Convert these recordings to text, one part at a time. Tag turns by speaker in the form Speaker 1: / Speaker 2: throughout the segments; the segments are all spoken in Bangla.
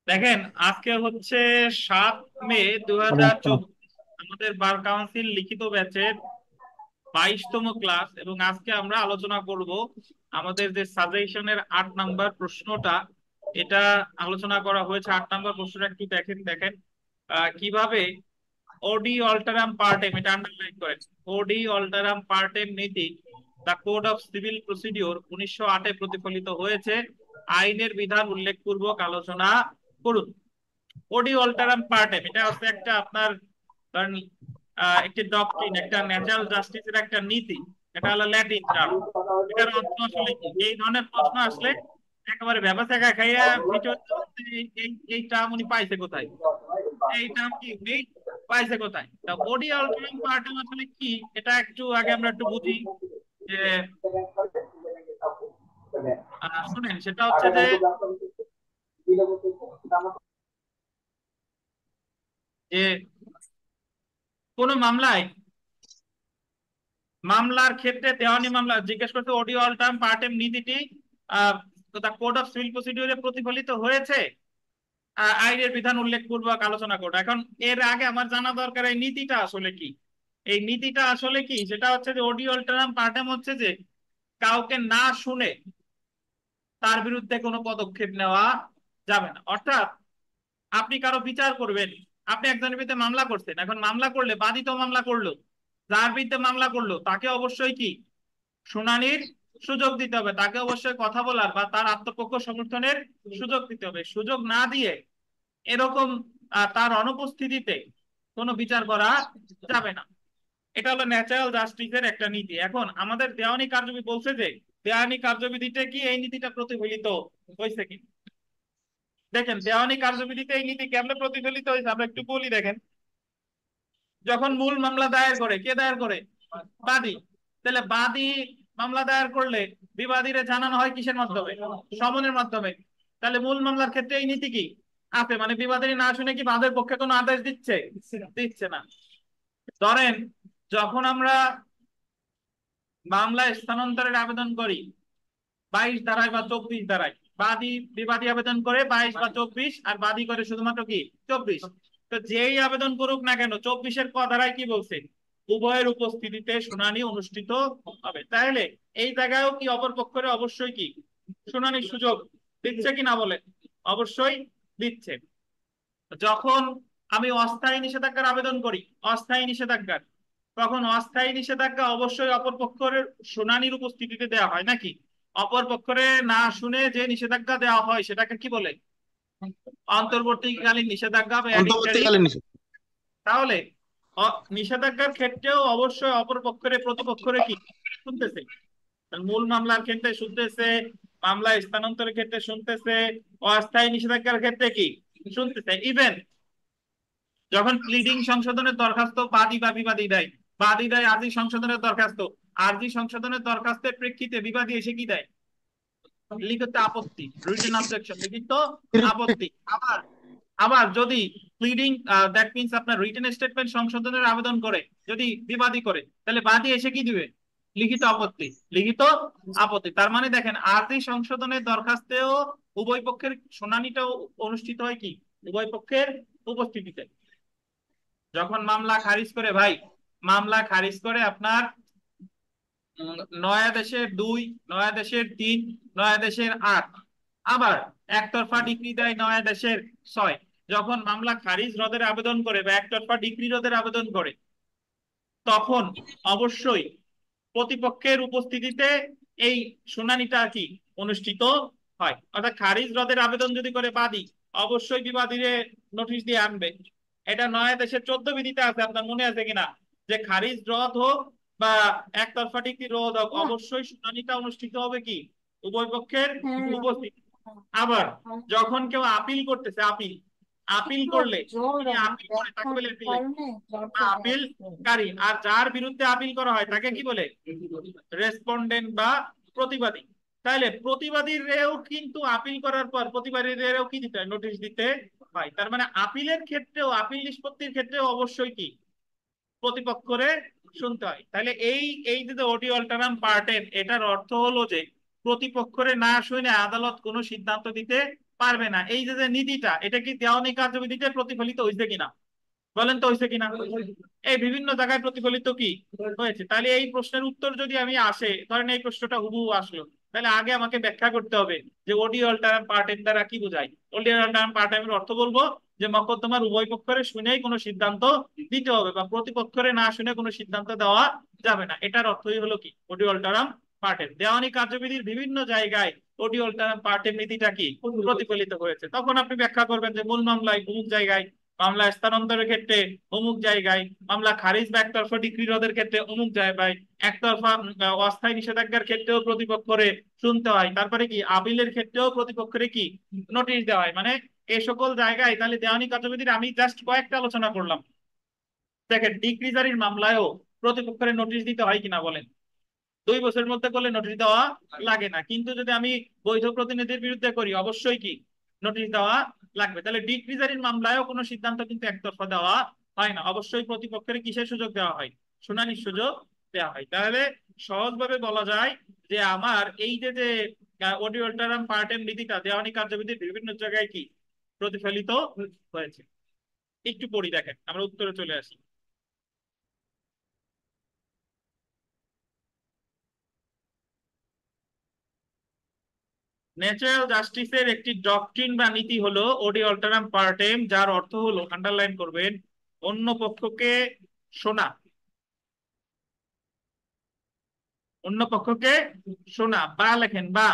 Speaker 1: দেখেন, আজকে হচ্ছে 7 মে 2024। আমাদের বার কাউন্সিল লিখিত ব্যাচের 22তম ক্লাস, এবং আজকে আমরা আলোচনা করব আমাদের যে সাজেশনের 8 নাম্বার প্রশ্নটা। এটা আলোচনা করা হয়েছে। 8 নাম্বার প্রশ্নটা একটু দেখেন দেখেন কিভাবে ওডি অল্টারাম পার্টেম, এটা আন্ডারলাইন করেন। ওডি অল্টারাম পার্টেম নীতি the code of civil procedure 1908-এ প্রতিফলিত হয়েছে। আইনের বিধান উল্লেখপূর্বক আলোচনা করুন। ওডি অল্টারাম পার্টেম এটা হচ্ছে একটা আপনার ধরেন একটি ডক্ট্রিন, একটা ন্যাচারাল জাস্টিসের একটা নীতি। এটা হলো ল্যাটিন টার্ম। এটার অর্থ আসলে কি? এই ধরনের প্রশ্ন আসলে একেবারে ব্যবসা খাইয়া ভিতর এই এই এই টার্ম উনি পাইছে কোথায়, এই টার্ম কি উনি পাইছে কোথায়। তা ওডি অল্টারাম পার্টেম আসলে কি, এটা একটু আগে আমরা একটু বুঝি যে শুনেন, সেটা হচ্ছে যে যে কোন মামলায়, মামলার ক্ষেত্রে দেওয়ানি মামলা জিজ্ঞেস করতে অডিও অল্টাম পার্টেম নীতিটি কোড অফ সিভিল প্রসিডিওরে প্রতিফলিত হয়েছে। আইনের বিধান উল্লেখপূর্বক আলোচনা করো। এখন এর আগে আমার জানা দরকার এই নীতিটা আসলে কি। এই নীতিটা আসলে কি, সেটা হচ্ছে যে অডিও অল্টারাম পার্টেম হচ্ছে যে কাউকে না শুনে তার বিরুদ্ধে কোনো পদক্ষেপ নেওয়া যাবে না। অর্থাৎ আপনি কারো বিচার করবেন, আপনি একজনের বিরুদ্ধে মামলা করছেন। এখন মামলা করলে বাদী তো মামলা করলো, যার বিরুদ্ধে মামলা করলো তাকে অবশ্যই কি শুনানির সুযোগ দিতে হবে, তাকে অবশ্যই কথা বলার বা তার আত্মপক্ষ সমর্থনের সুযোগ দিতে হবে। সুযোগ না দিয়ে এরকম তার অনুপস্থিতিতে কোনো বিচার করা যাবে না। এটা হলো ন্যাচারাল জাস্টিসের একটা নীতি। এখন আমাদের দেওয়ানি কার্যবিধি বলছে যে দেওয়ানি কার্যবিধিতে কি এই নীতিটা প্রতিফলিত হয়েছে কি। দেখেন, দেওয়ানি কার্যবিধিতে এই নীতি কেমনে প্রতিফলিত হয়েছে আমরা একটু বলি। দেখেন, যখন মূল মামলা দায়ের করে, কে দায়ের করে? বাদী। তাহলে বাদী মামলা দায়ের করলে বিবাদীরে জানানো হয় কিসের মাধ্যমে? সমনের মাধ্যমে। তাহলে মূল মামলার ক্ষেত্রে এই নীতি কি আছে, মানে বিবাদী না শুনে কি বাদের পক্ষে কোনো আদেশ দিচ্ছে? দিচ্ছে না। ধরেন, যখন আমরা মামলা স্থানান্তরের আবেদন করি 22 ধারায় বা 24 ধারায়, বাদী বিবাদী আবেদন করে 22 বা 24, আর বাদী করে শুধুমাত্র কি 24। তো যেই আবেদন করুক না কেন, 24-এর ক ধারায় কি বলছে? উভয়ের উপস্থিতিতে শুনানি অনুষ্ঠিত হবে। তাহলে এই জায়গায়ও কি অপর পক্ষের অবশ্যই কি শুনানির সুযোগ দিচ্ছে কি না বলে? অবশ্যই দিচ্ছে। যখন আমি অস্থায়ী নিষেধাজ্ঞার আবেদন করি, অস্থায়ী নিষেধাজ্ঞার, তখন অস্থায়ী নিষেধাজ্ঞা অবশ্যই অপর পক্ষের শুনানির উপস্থিতিতে দেওয়া হয় নাকি? অপর পক্ষের না শুনে যে নিষেধাজ্ঞা দেওয়া হয় সেটাকে কি বলে? অন্তর্বর্তীকালীন নিষেধাজ্ঞা বা অ্যাডিংটারি।
Speaker 2: অন্তর্বর্তীকালীন নিষেধ।
Speaker 1: তাহলে নিষেধাজ্ঞার ক্ষেত্রেও অবশ্যই অপর পক্ষের প্রতিপক্ষরে কি শুনতেছে। মূল মামলার ক্ষেত্রে শুনতেছে, মামলা স্থানান্তরের ক্ষেত্রে শুনতেছে, অস্থায়ী নিষেধাজ্ঞার ক্ষেত্রে কি শুনতেছে। ইভেন যখন প্লিডিং সংশোধনের দরখাস্ত বাদী বা বিবাদী দেয়, বাদী দেয় আর্জি সংশোধনের দরখাস্ত, আর্জি সংশোধনের দরখাস্তের প্রেক্ষিতে বিবাদী এসে কি দেয়? লিখিত আপত্তি, রিটেন অবজেকশন, লিখিত আপত্তি। আবার আবার যদি প্লিডিং, দ্যাট মিন্স আপনার রিটেন স্টেটমেন্ট সংশোধনের আবেদন করে, যদি বিবাদী করে, তাহলে বাদী এসে কি দিবে? লিখিত আপত্তি, লিখিত আপত্তি। তার মানে দেখেন, আর্জি সংশোধনের দরখাস্তেও উভয় পক্ষের শুনানিটাও অনুষ্ঠিত হয় কি উভয় পক্ষের উপস্থিতিতে। যখন মামলা খারিজ করে ভাই, মামলা খারিজ করে আপনার নয়াদেশের 2, নয়াদেশের 3, নয়াদেশের 8, আবার একতরফা ডিক্রি দেয় নয়াদেশের 6। যখন মামলা খারিজ রদের আবেদন করে বা একতরফা ডিক্রি রদের আবেদন করে, তখন অবশ্যই প্রতিপক্ষের উপস্থিতিতে এই শুনানিটা কি অনুষ্ঠিত হয়। অর্থাৎ খারিজ রদের আবেদন যদি করে বাদী, অবশ্যই বিবাদীরে নোটিশ দিয়ে আনবে। এটা নয়া দেশের 14 বিধিতে আছে, আপনার মনে আছে কিনা, যে খারিজ রদ হোক বা একতরফা ডিক্রি রদ হোক, অবশ্যই শুনানিটা অনুষ্ঠিত হবে কি উভয় পক্ষের উপস্থিতি। আবার যখন কেউ আপিল করতেছে, আপিল আপিল করলে, যিনি আপিল করে তাকে বলে অ্যাপিলেন্ট বা আপিলকারী, আর যার বিরুদ্ধে আপিল করা হয় তাকে কি বলে? রেসপন্ডেন্ট বা প্রতিবাদী। তাহলে প্রতিবাদীরেও কিন্তু আপিল করার পর প্রতিবাদীদেরও কি দিতে হয়? নোটিশ দিতে হয়। তার মানে আপিলের ক্ষেত্রেও, আপিল নিষ্পত্তির ক্ষেত্রেও অবশ্যই কি প্রতিপক্ষরে শুনতে হয়। তাহলে এই এই যে অডিও অল্টারাম পার্টের, এটার অর্থ হলো যে প্রতিপক্ষরে না শুনে আদালত কোনো সিদ্ধান্ত দিতে পারবে না। এই যে যে নীতিটা, এটা কি দেওয়ানি কার্যবিধিতে প্রতিফলিত হয়েছে কিনা? বলেন তো হয়েছে কিনা? এই বিভিন্ন জায়গায় প্রতিফলিত কি হয়েছে? তাহলে এই প্রশ্নের উত্তর যদি আমি আসে, ধরেন এই প্রশ্নটা হুবহু আসলো, তাহলে আগে আমাকে ব্যাখ্যা করতে হবে যে ওডি অল্টারাম পার্টেম দ্বারা কি বোঝায়। ওডি অল্টারাম পার্টেমের অর্থ বলবো যে মকদ্দমার উভয় পক্ষরে শুনেই কোনো সিদ্ধান্ত দিতে হবে, বা প্রতিপক্ষরে না শুনে কোনো সিদ্ধান্ত দেওয়া যাবে না। এটার অর্থই হলো কি ওডি অল্টারাম পার্টেম। দেওয়ানি কার্যবিধির বিভিন্ন জায়গায় ওডি অল্টারাম পার্টেম নীতিটা কি প্রতিফলিত হয়েছে। তখন আপনি ব্যাখ্যা করবেন যে মূল মামলায় অমুক জায়গায়, মামলা স্থানান্তরের ক্ষেত্রে অমুক জায়গায়, মামলা খারিজ বা একতরফা ডিক্রি রদের ক্ষেত্রে অমুক জায়গায়, একতরফা অস্থায়ী নিষেধাজ্ঞার ক্ষেত্রেও প্রতিপক্ষরে শুনতে হয়, তারপরে কি আপিলের ক্ষেত্রেও প্রতিপক্ষরে কি নোটিশ দেওয়া হয়। মানে এই সকল জায়গায় তাহলে দেওয়ানি কার্যবিধির আমি জাস্ট কয়েকটা আলোচনা করলাম। দেখেন ডিক্রি জারির মামলায়ও প্রতিপক্ষের নোটিশ দিতে হয় কিনা বলেন? 2 বছরের মধ্যে করলে নোটিশ দেওয়া লাগে না, কিন্তু যদি আমি বৈধ প্রতিনিধির বিরুদ্ধে করি অবশ্যই কি নোটিশ দেওয়া লাগবে। তাহলে ডিক্রি জারির মামলায়ও কোনো সিদ্ধান্ত কিন্তু একতরফা দেওয়া হয় না, অবশ্যই প্রতিপক্ষের কিসের সুযোগ দেওয়া হয়? শুনানির সুযোগ দেওয়া হয়। তাহলে সহজভাবে বলা যায় যে আমার এই যে যে অডি অল্টারাম পার্টেম নীতিটা দেওয়ানি কার্যবিধির বিভিন্ন জায়গায় কি প্রতিফলিত হয়েছে। একটু পড়ি, দেখেন আমরা উত্তরে চলে আসি। ন্যাচারাল জাস্টিসের একটি ডক্ট্রিন বা নীতি হলো ওডি অল্টারাম পার্টেম, যার অর্থ হলো, আন্ডারলাইন করবেন, অন্য পক্ষকে শোনা। অন্য পক্ষকে শোনা, বা লেখেন বা,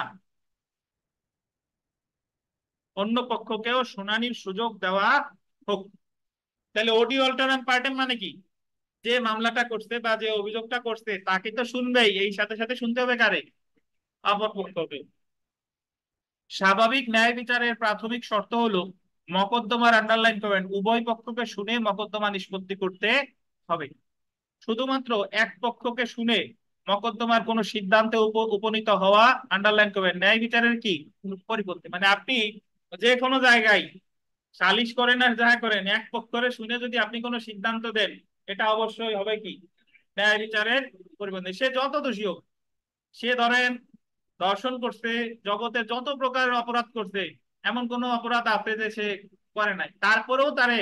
Speaker 1: অন্য পক্ষকেও শুনানির সুযোগ দেওয়া হোক। তাহলে ওডি অল্টারাম পার্টেম মানে কি? যে মামলাটা করছে বা যে অভিযোগটা করছে তাকে তো শুনবেই, এই সাথে সাথে শুনতে হবে কারে? অপর পক্ষকে। স্বাভাবিক ন্যায় বিচারের প্রাথমিক শর্ত হলো মকদ্দমার, আন্ডারলাইন করবেন, উভয় পক্ষকে শুনে মকদ্দমা নিষ্পত্তি করতে হবে। শুধুমাত্র এক পক্ষকে শুনে মকদ্দমার কোন সিদ্ধান্তে উপনীত হওয়া, আন্ডারলাইন করবেন, ন্যায় বিচারের কি পরিপন্থী। মানে আপনি যে কোনো জায়গায় সালিশ করেন আর যাহা করেন, এক পক্ষরে শুনে যদি আপনি কোনো সিদ্ধান্ত দেন, এটা অবশ্যই হবে কি ন্যায় বিচারের পরিপন্থী। সে যত দোষী হোক, সে ধরেন ধর্ষণ করছে, জগতে যত প্রকারের অপরাধ করছে, এমন কোন অপরাধ আছে যে সে করে নাই, তারপরেও তারে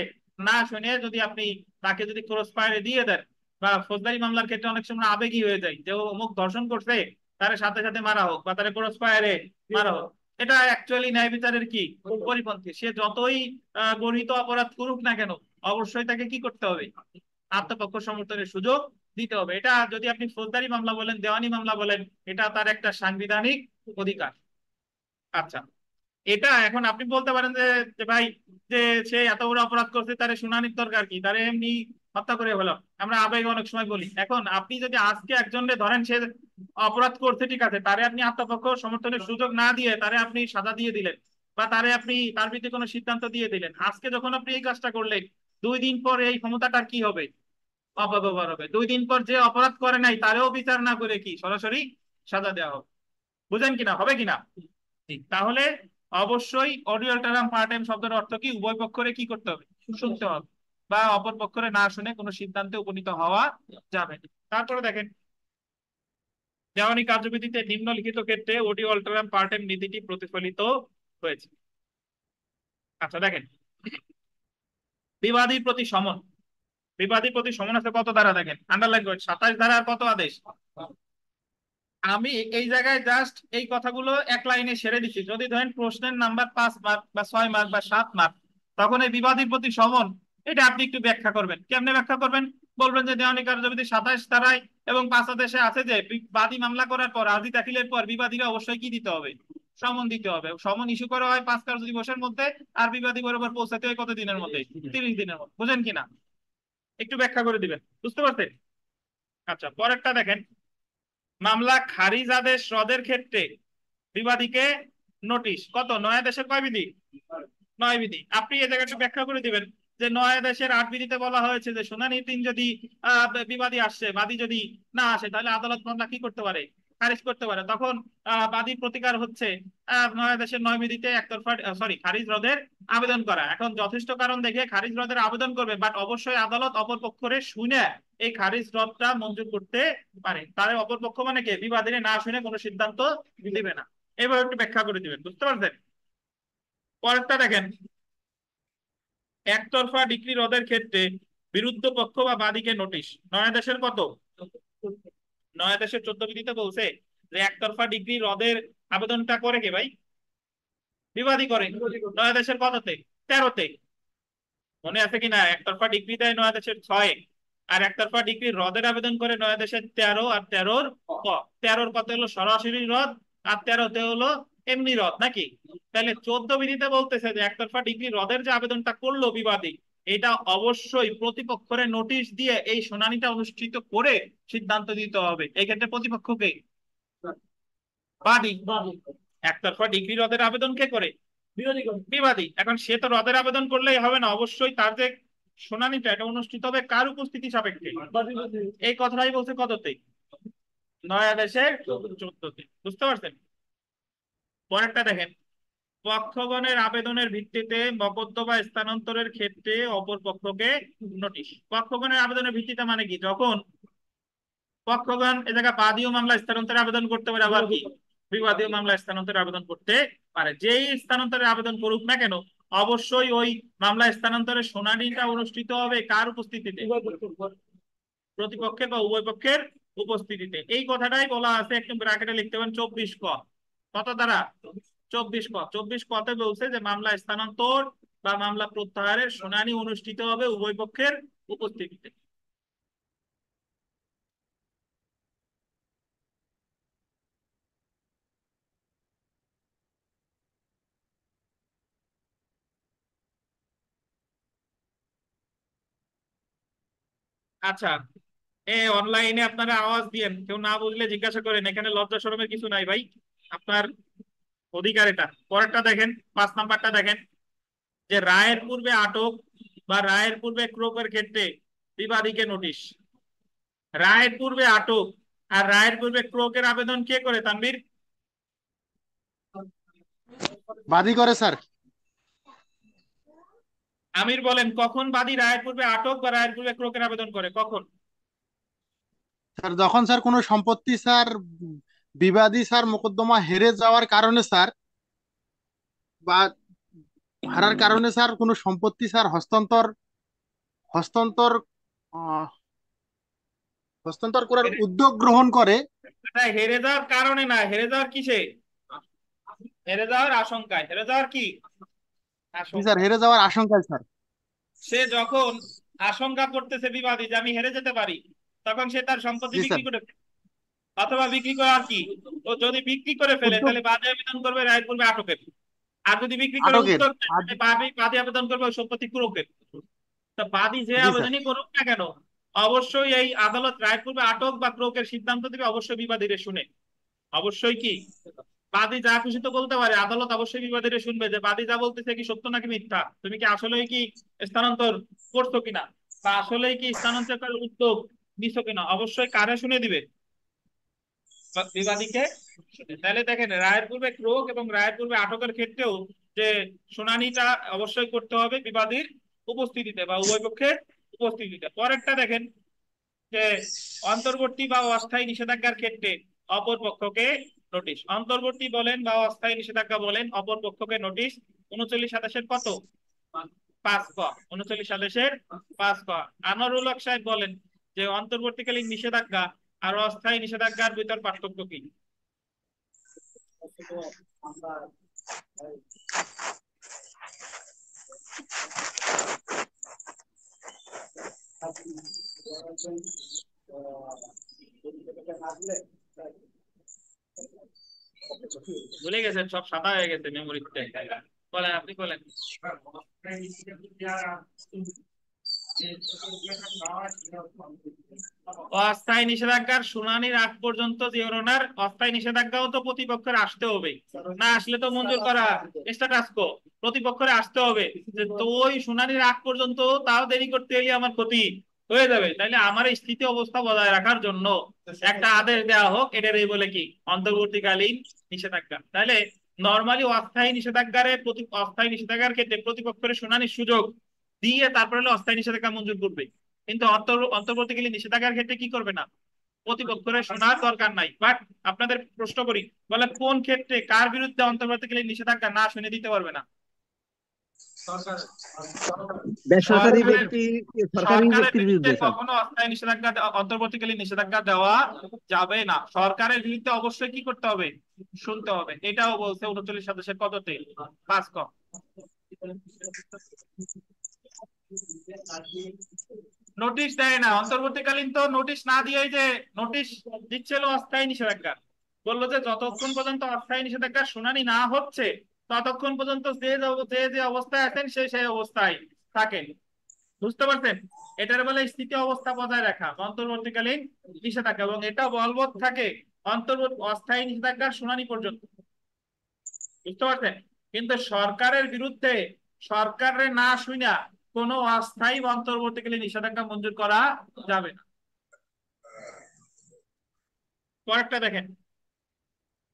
Speaker 1: না শুনে যদি আপনি তাকে যদি ক্রস ফায়ারে দিয়ে দেন, বা ফৌজদারি মামলার ক্ষেত্রে অনেক সময় আবেগী হয়ে যায় যে ও অমুক ধর্ষণ করছে, তার সাথে সাথে মারা হোক বা তারে ক্রস ফায়ারে মারা হোক, এটা অ্যাকচুয়ালি ন্যায় বিচারের কি পরিপন্থী। সে যতই গর্হিত অপরাধ করুক না কেন, অবশ্যই তাকে কি করতে হবে? আত্মপক্ষ সমর্থনের সুযোগ দিতে হবে। এটা যদি আপনি ফৌজদারি মামলা বলেন, দেওয়ানি মামলা বলেন, এটা তার একটা সাংবিধানিক অধিকার। আচ্ছা, এটা এখন আপনি বলতে পারেন যে যে ভাই, যে সে এত বড় অপরাধ করছে, তারে শুনানির দরকার কি, তারে এমনি হত্যা করে হলো। আমরা আবেগে অনেক সময় বলি। এখন আপনি যদি আজকে একজনকে ধরেন, সে অপরাধ করছে, ঠিক আছে, তারে আপনি আত্মপক্ষ সমর্থনের সুযোগ না দিয়ে তারে আপনি সাজা দিয়ে দিলেন, বা তারে আপনি তার বিরুদ্ধে কোনো সিদ্ধান্ত দিয়ে দিলেন, আজকে যখন আপনি এই কাজটা করলেন, 2 দিন পর এই ক্ষমতাটার কি হবে? অপব্যবহার হবে। 2 দিন পর যে অপরাধ করে নাই তারেও বিচার না করে কি সরাসরি সাজা দেওয়া হবে। বুঝেন কিনা? হবে কিনা? ঠিক। তাহলে অবশ্যই অডিও টার্ম পার্ট টাইম শব্দের অর্থ কি? উভয় পক্ষরে কি করতে হবে? শুনতে হবে, বা অপর পক্ষরে না শুনে কোনো সিদ্ধান্তে উপনীত হওয়া যাবে না। তারপরে দেখেন, দেওয়ানি কার্যবিধিতে নিম্নলিখিত ক্ষেত্রে অডিও অল্টারাম পার্ট টাইম নীতিটি প্রতিফলিত হয়েছে। আচ্ছা দেখেন, বিবাদীর প্রতি সমন। বিবাদীর প্রতি সমন আছে কত ধারা? দেখেন আন্ডারলাইন করে, 27 ধারা। আর কত আদেশ? আমি এই জায়গায় জাস্ট এই কথাগুলো এক লাইনে সেরে দিচ্ছি। যদি ধরেন প্রশ্নের নাম্বার 5 মার্ক বা 6 মার্ক বা 7 মার্ক, তখন এই বিবাদীর প্রতি সমন এটা আপনি একটু ব্যাখ্যা করবেন। কেমনে ব্যাখ্যা করবেন? বলবেন যে দেওয়ানি কার্যবিধি 27 ধারায় এবং 5 আদেশে আছে যে বাদী মামলা করার পর, আর্জি দাখিলের পর বিবাদীরা অবশ্যই কি দিতে হবে? সমন দিতে হবে। সমন ইস্যু করা হয় 5 কার্য দিবসের মধ্যে, আর বিবাদী বরাবর পৌঁছাতে হয় কত দিনের মধ্যে? 30 দিনের মধ্যে। বুঝেন কিনা? একটু ব্যাখ্যা করে দিবেন। বুঝতে পারছেন? আচ্ছা, পরেরটা দেখেন, মামলা খারিজ আদেশ রদের ক্ষেত্রে বিবাদীকে নোটিশ কত? 9 আদেশের কয় বিধি? 9 বিধি। আপনি এই জায়গাটা ব্যাখ্যা করে দিবেন যে 9 আদেশের 8 বিধিতে বলা হয়েছে যে শুনানির দিন যদি বিবাদী আসছে, বাদী যদি না আসে, তাহলে আদালত মামলা কি করতে পারে? খারিজ করতে পারে, তখন বাদী প্রতিকার হচ্ছে 9-9 একতরফা খারিজ রদের আবেদন করা। এখন যথেষ্ট কারণ দেখে খারিজ রদের আবেদন করবে, বাট অবশ্যই আদালত অপর পক্ষের শুনে এই খারিজ রদটা মঞ্জুর করতে পারে। তাহলে অপর পক্ষ মানে কে? বিবাদীরা না শুনে কোনো সিদ্ধান্ত দিবে না। এবার একটু ব্যাখ্যা করে দিবেন, বুঝতে পারছেন? পরেরটা দেখেন, একতরফা ডিক্রি রদের ক্ষেত্রে বিরুদ্ধ পক্ষ বা বাদীকে নোটিশ। নয়া দেশের কত? নয়া দেশের 14 বিধিতে বলছে যে একতরফা ডিগ্রি রদের আবেদনটা করে কে ভাই? বিবাদী করে। নয়া দেশের কততে? 13তে। মনে আছে কিনা? একতরফা ডিগ্রি দেয় নয়া দেশের 6-এ, আর একতরফা ডিগ্রি রদের আবেদন করে নয়া দেশের 13, আর 13-র 13-র কত হলো সরাসরি রদ, আর 13তে হলো এমনি রদ, নাকি? তাহলে 14 বিধিতে বলতেছে যে একতরফা ডিগ্রি রদের যে আবেদনটা করলো বিবাদী, এটা অবশ্যই প্রতিপক্ষের নোটিশ দিয়ে এই শুনানিটা অনুষ্ঠিত করে সিদ্ধান্ত দিতে হবে। এই ক্ষেত্রে প্রতিপক্ষকে বাদী। একতরফা ডিগ্রি রদের আবেদন কে করে? বিবাদী। এখন সে তো রদের আবেদন করলেই হবে না, অবশ্যই তার যে শুনানিটা এটা অনুষ্ঠিত হবে কার উপস্থিতি সাপেক্ষে? এই কথাটাই বলছে কততে? নয়া দেশের 14তে। বুঝতে পারছেন? পরেরটা দেখেন, পক্ষগণের আবেদনের ভিত্তিতে মকদ্দমা স্থানান্তরের ক্ষেত্রে অপর পক্ষকে নোটিশ। পক্ষগণের আবেদনের ভিত্তিতে মানে কি? যখন পক্ষগণ এ জায়গায় বাদীও মামলা স্থানান্তরের আবেদন করতে পারে, আবার কি বিবাদীও মামলা স্থানান্তরের আবেদন করতে পারে। যেই স্থানান্তরের আবেদন করুক না কেন, অবশ্যই ওই মামলা স্থানান্তরের শুনানিটা অনুষ্ঠিত হবে কার উপস্থিতিতে? প্রতিপক্ষের বা উভয় পক্ষের উপস্থিতিতে। এই কথাটাই বলা আছে, একটু ব্র্যাকেটে লিখতে পারেন 24 ক। কত দ্বারা? 24 ক। 24 কতে বলছে যে মামলা স্থানান্তর বা মামলা প্রত্যাহারের শুনানি অনুষ্ঠিত হবে উভয় পক্ষের উপস্থিতিতে। আচ্ছা, অনলাইনে আপনারা আওয়াজ দিয়েন, কেউ না বুঝলে জিজ্ঞাসা করেন, এখানে লজ্জা শরমের কিছু নাই ভাই, আপনার অধিকার এটা। পরেরটা দেখেন, 5 নাম্বারটা দেখেন, যে রায়ের পূর্বে আটক বা রায়ের পূর্বে ক্রোকের ক্ষেত্রে বিবাদীকে নোটিশ। রায়ের পূর্বে আটক আর রায়ের পূর্বে ক্রোকের আবেদন কে করে তানভীর?
Speaker 2: বাদী করে স্যার।
Speaker 1: আমির বলেন, কখন বাদী রায়ের পূর্বে আটক বা রায়ের পূর্বে ক্রোকের আবেদন করে? কখন?
Speaker 2: স্যার যখন স্যার কোনো সম্পত্তি স্যার বিবাদী স্যার মোকদ্দমা হেরে যাওয়ার কারণে স্যার, বা হারার কারণে স্যার কোনো সম্পত্তি স্যার হস্তান্তর হস্তান্তর আহ, হস্তান্তর করার উদ্যোগ গ্রহণ করে।
Speaker 1: এটা হেরে যাওয়ার কারণে না, হেরে যাওয়ার কিসে? হেরে যাওয়ার আশঙ্কায়। হেরে যাওয়ার কি
Speaker 2: জি স্যার,
Speaker 1: আশঙ্কায়?
Speaker 2: হেরে যাওয়ার আশঙ্কায় স্যার।
Speaker 1: সে যখন আশঙ্কা করতেছে বিবাদী যে আমি হেরে যেতে পারি, তখন সে তার সম্পত্তি
Speaker 2: জি
Speaker 1: বিক্রি
Speaker 2: স্যার।
Speaker 1: করে ফেলে। অথবা বিক্রি করার কি, ও যদি বিক্রি করে ফেলে
Speaker 2: উদ্যোগ
Speaker 1: তাহলে বাদী আবেদন করবে রায়ের পূর্বে আটকের। আর যদি বিক্রি করে
Speaker 2: আটকের।
Speaker 1: উদ্যোগ নেয়,
Speaker 2: আর
Speaker 1: তাহলে বাদী আবেদন করবে ওই সম্পত্তি ক্রোকের। তা বাদী যে
Speaker 2: জি স্যার।
Speaker 1: আবেদনই করুক না কেন, অবশ্যই এই আদালত রায়ের পূর্বে আটক বা ক্রোকের সিদ্ধান্ত দিবে অবশ্যই বিবাদীরে শুনে। অবশ্যই কি, বাদী যা খুশি তো বলতে পারে, আদালত অবশ্যই বিবাদীরে শুনবে যে বাদী যা বলতেছে কি সত্য নাকি মিথ্যা, তুমি কি আসলেই কি স্থানান্তর করছো কিনা, বা আসলেই কি স্থানান্তর করার উদ্যোগ নিছো কিনা, অবশ্যই কারে শুনে দিবে? বিবাদীকে শুনে। তাহলে দেখেন, রায়ের পূর্বে ক্রোক এবং রায়ের পূর্বে আটকের ক্ষেত্রেও যে শুনানিটা অবশ্যই করতে হবে বিবাদীর উপস্থিতিতে বা উভয় পক্ষের উপস্থিতিতে। পরেরটা দেখেন, যে অন্তর্বর্তী বা অস্থায়ী নিষেধাজ্ঞার ক্ষেত্রে অপর পক্ষকে নোটিশ। অন্তর্বর্তী বলেন বা অস্থায়ী নিষেধাজ্ঞা বলেন, অপর পক্ষকে নোটিশ। 39 আদেশের কত? 5 ক। 39 আদেশের 5 ক। আনোয়ারুল হক সাহেব বলেন যে অন্তর্বর্তীকালীন নিষেধাজ্ঞা আর অস্থায়ী নিষেধাজ্ঞার ভিতর পার্থক্য কি? ভুলে গেছেন, সব সাদা হয়ে গেছে মেমোরিতে। বলেন, আপনি বলেন। অস্থায়ী নিষেধাজ্ঞার শুনানির আগ পর্যন্ত যে ওনার অস্থায়ী নিষেধাজ্ঞাও তো প্রতিপক্ষের আসতে হবে, না আসলে তো মঞ্জুর করা স্ট্যাটাস কো। প্রতিপক্ষের আসতে হবে, যে তো ওই শুনানির আগ পর্যন্ত তাও দেরি করতে গেলে আমার ক্ষতি হয়ে যাবে, তাইলে আমার এই স্থিতি অবস্থা বজায় রাখার জন্য একটা আদেশ দেওয়া হোক, এটারই বলে কি অন্তর্বর্তীকালীন নিষেধাজ্ঞা। তাহলে নর্মালি অস্থায়ী নিষেধাজ্ঞারে অস্থায়ী নিষেধাজ্ঞার ক্ষেত্রে প্রতিপক্ষের শুনানির সুযোগ দিয়ে তারপরে হলো অস্থায়ী নিষেধাজ্ঞা মঞ্জুর করবে। কিন্তু অন্তর্বর্তীকালীন নিষেধাজ্ঞার ক্ষেত্রে কি করবে না, প্রতিপক্ষের শোনার দরকার নাই। বাট আপনাদের প্রশ্ন করি, বলে কোন ক্ষেত্রে কার বিরুদ্ধে অন্তর্বর্তীকালীন নিষেধাজ্ঞা না শুনে দিতে পারবে না?
Speaker 3: বেসরকারি
Speaker 1: সরকারের
Speaker 3: ব্যক্তি, সরকারি
Speaker 1: সরকারের
Speaker 3: ব্যক্তির
Speaker 1: বিরুদ্ধে
Speaker 3: বিরুদ্ধে স্যার।
Speaker 1: কখনো অস্থায়ী নিষেধাজ্ঞা অন্তর্বর্তীকালীন নিষেধাজ্ঞা দেওয়া যাবে না। সরকারের বিরুদ্ধে অবশ্যই কি করতে হবে, শুনতে হবে। এটাও বলছে 39 সদস্যের কততে, 5 ক। নোটিশ দেয় না অন্তর্বর্তীকালীন, তো নোটিশ না দিয়ে যে নোটিশ দিচ্ছিল অস্থায়ী নিষেধাজ্ঞা, বললো যে যতক্ষণ পর্যন্ত অস্থায়ী নিষেধাজ্ঞার শুনানি না হচ্ছে ততক্ষণ পর্যন্ত যে অবস্থায় আছেন সেই অবস্থায় থাকেন। বুঝতে পারছেন? এটার বলে স্থিতি অবস্থা বজায় রাখা অন্তর্বর্তীকালীন নিষেধাজ্ঞা, এবং এটা বলবৎ থাকে অস্থায়ী নিষেধাজ্ঞার শুনানি পর্যন্ত। বুঝতে পারছেন? কিন্তু সরকারের বিরুদ্ধে সরকারের না শুনা কোনো অস্থায়ী বা অন্তর্বর্তীকালীন নিষেধাজ্ঞা মঞ্জুর করা যাবে না। পরেরটা দেখেন,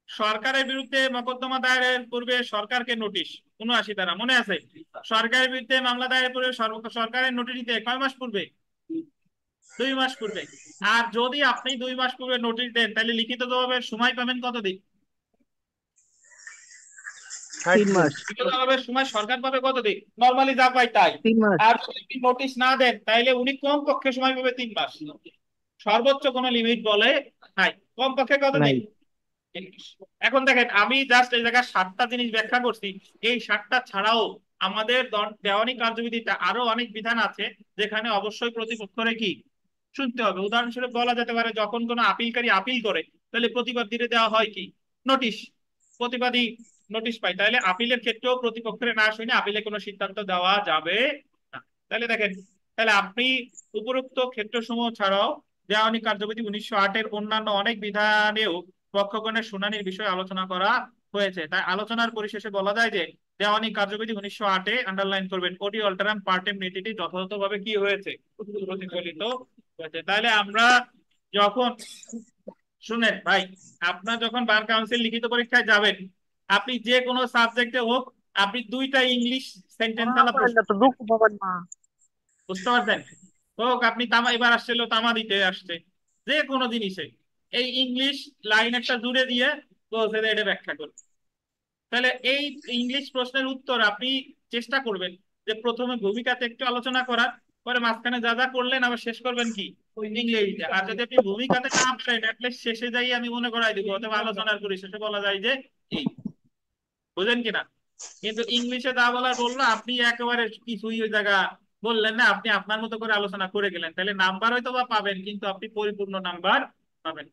Speaker 1: সরকারের বিরুদ্ধে মোকদ্দমা দায়েরের পূর্বে সরকারকে নোটিশ, 79 ধারা মনে আছে? সরকারের বিরুদ্ধে মামলা দায়েরের পূর্বে সরকারের নোটিশ দিতে কয় মাস পূর্বে? 2 মাস পূর্বে। আর যদি আপনি 2 মাস পূর্বে নোটিশ দেন তাহলে লিখিত জবাবের সময় পাবেন কতদিন?
Speaker 3: 3 মাস।
Speaker 1: লিখিত জবাবের সময় সরকার পাবে কতদিন? নর্মালি যা পাই তাই।
Speaker 3: 3 মাস।
Speaker 1: আর যদি নোটিশ না দেন তাহলে উনি কম পক্ষে সময় পাবে 3 মাস, সর্বোচ্চ কোনো লিমিট বলে নাই। কম পক্ষে কতদিন?
Speaker 3: নাই।
Speaker 1: 3 মাস। এখন দেখেন, আমি জাস্ট এই জায়গায় 7টা জিনিস ব্যাখ্যা করছি। এই 7টা ছাড়াও আমাদের দেওয়ানি কার্যবিধিতে আরো অনেক বিধান আছে যেখানে অবশ্যই প্রতিপক্ষরে কি শুনতে হবে। উদাহরণস্বরূপ বলা যেতে পারে, যখন কোনো আপিলকারী আপিল করে তাহলে প্রতিবাদ দিতে দেওয়া হয় কি নোটিশ, প্রতিবাদী নোটিশ পাই। তাহলে আপিলের ক্ষেত্রেও প্রতিপক্ষের না শুনে আপিলে কোনো সিদ্ধান্ত দেওয়া যাবে না। তাহলে দেখেন, তাহলে আপনি উপরোক্ত ক্ষেত্রসমূহ ছাড়াও দেওয়ানি কার্যবিধি 1908-এর অন্যান্য অনেক বিধানেও পক্ষগণের শুনানির বিষয়ে আলোচনা করা হয়েছে। তাই আলোচনার পরিশেষে বলা যায় যে দেওয়ানি কার্যবিধি 1908-এ আন্ডারলাইন করবেন, ওডি অল্টারাম পার্টেম নীতিটি যথাযথভাবে কি হয়েছে, প্রতিফলিত হয়েছে। তাহলে আমরা যখন, শুনেন ভাই, আপনার যখন বার কাউন্সিল লিখিত পরীক্ষায় যাবেন, আপনি যে কোনো সাবজেক্টে হোক, আপনি 2টা ইংলিশ সেন্টেন্স আলা প্রশ্ন, বুঝতে পারছেন? হোক আপনি তামা, এবার আসছিল তামা দিতে আসছে, যে কোনো জিনিসে এই ইংলিশ লাইন একটা জুড়ে দিয়ে বলছে যে এটা ব্যাখ্যা করুন। তাহলে এই ইংলিশ প্রশ্নের উত্তর আপনি চেষ্টা করবেন যে প্রথমে ভূমিকাতে একটু আলোচনা করার, পরে মাঝখানে যা যা করলেন আবার শেষ করবেন কি ইংরেজিতে। আর যদি আপনি ভূমিকাতে না পারেন অ্যাটলিস্ট শেষে যাই আমি মনে করাই দিব, অথবা আলোচনার পরিশেষে বলা যায় যে এই, বুঝেন কিনা? কিন্তু ইংলিশে যা বলার বললো, আপনি একেবারে কিছুই ওই জায়গা বললেন না, আপনি আপনার মতো করে আলোচনা করে গেলেন, তাহলে নাম্বার হয়তো বা পাবেন কিন্তু আপনি পরিপূর্ণ নাম্বার পাবেন।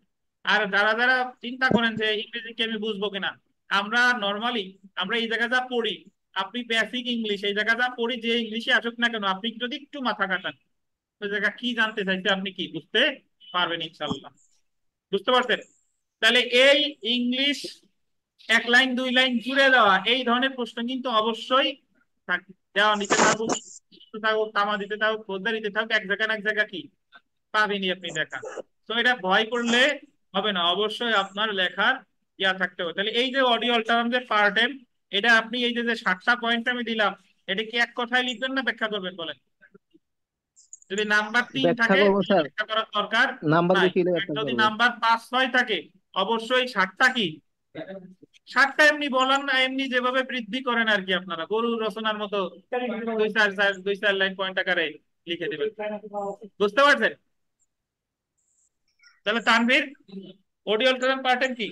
Speaker 1: আর যারা যারা চিন্তা করেন যে ইংরেজি কি আমি বুঝবো কিনা, আমরা নর্মালি আমরা এই জায়গা যা পড়ি, আপনি বেসিক ইংলিশ এই জায়গা যা পড়ি, যে ইংলিশে আসুক না কেন, আপনি যদি একটু মাথা কাটান ওই জায়গা কি জানতে চাইছে আপনি কি বুঝতে পারবেন ইনশাল্লাহ। বুঝতে পারছেন? তাহলে এই ইংলিশ 1 লাইন 2 লাইন জুড়ে দেওয়া এই ধরনের প্রশ্ন কিন্তু অবশ্যই থাকবে। দেওয়া নিতে থাকুক, থাকুক, তামা দিতে থাকুক, খোঁজদার দিতে থাকুক, এক জায়গা না এক জায়গা কি পাবেনি আপনি দেখা। তো এটা ভয় করলে হবে না, অবশ্যই আপনার লেখার ইয়া থাকতে হবে। তাহলে এই যে অডিও অল্টারাম যে পার্টেম, এটা আপনি এই যে 7টা পয়েন্ট আমি দিলাম, এটা কি এক কথায় লিখবেন না ব্যাখ্যা করবেন বলেন? যদি নাম্বার 3
Speaker 3: ব্যাখ্যা
Speaker 1: থাকে
Speaker 3: করবো স্যার,
Speaker 1: ব্যাখ্যা করার দরকার
Speaker 3: নাম্বার
Speaker 1: নাই।
Speaker 3: দেখিয়ে
Speaker 1: আর
Speaker 3: ব্যাখ্যা
Speaker 1: যদি
Speaker 3: করবো।
Speaker 1: নাম্বার 5 6 থাকে অবশ্যই 7টা কি 7টা এমনি বলার না, এমনি যেভাবে বৃদ্ধি করেন আর কি, আপনারা গরু রচনার মতো 2 4 লাইন পয়েন্ট আকারে লিখে দেবেন। বুঝতে পারছেন? তাহলে তানভীর, অডিও পার্টেন কি?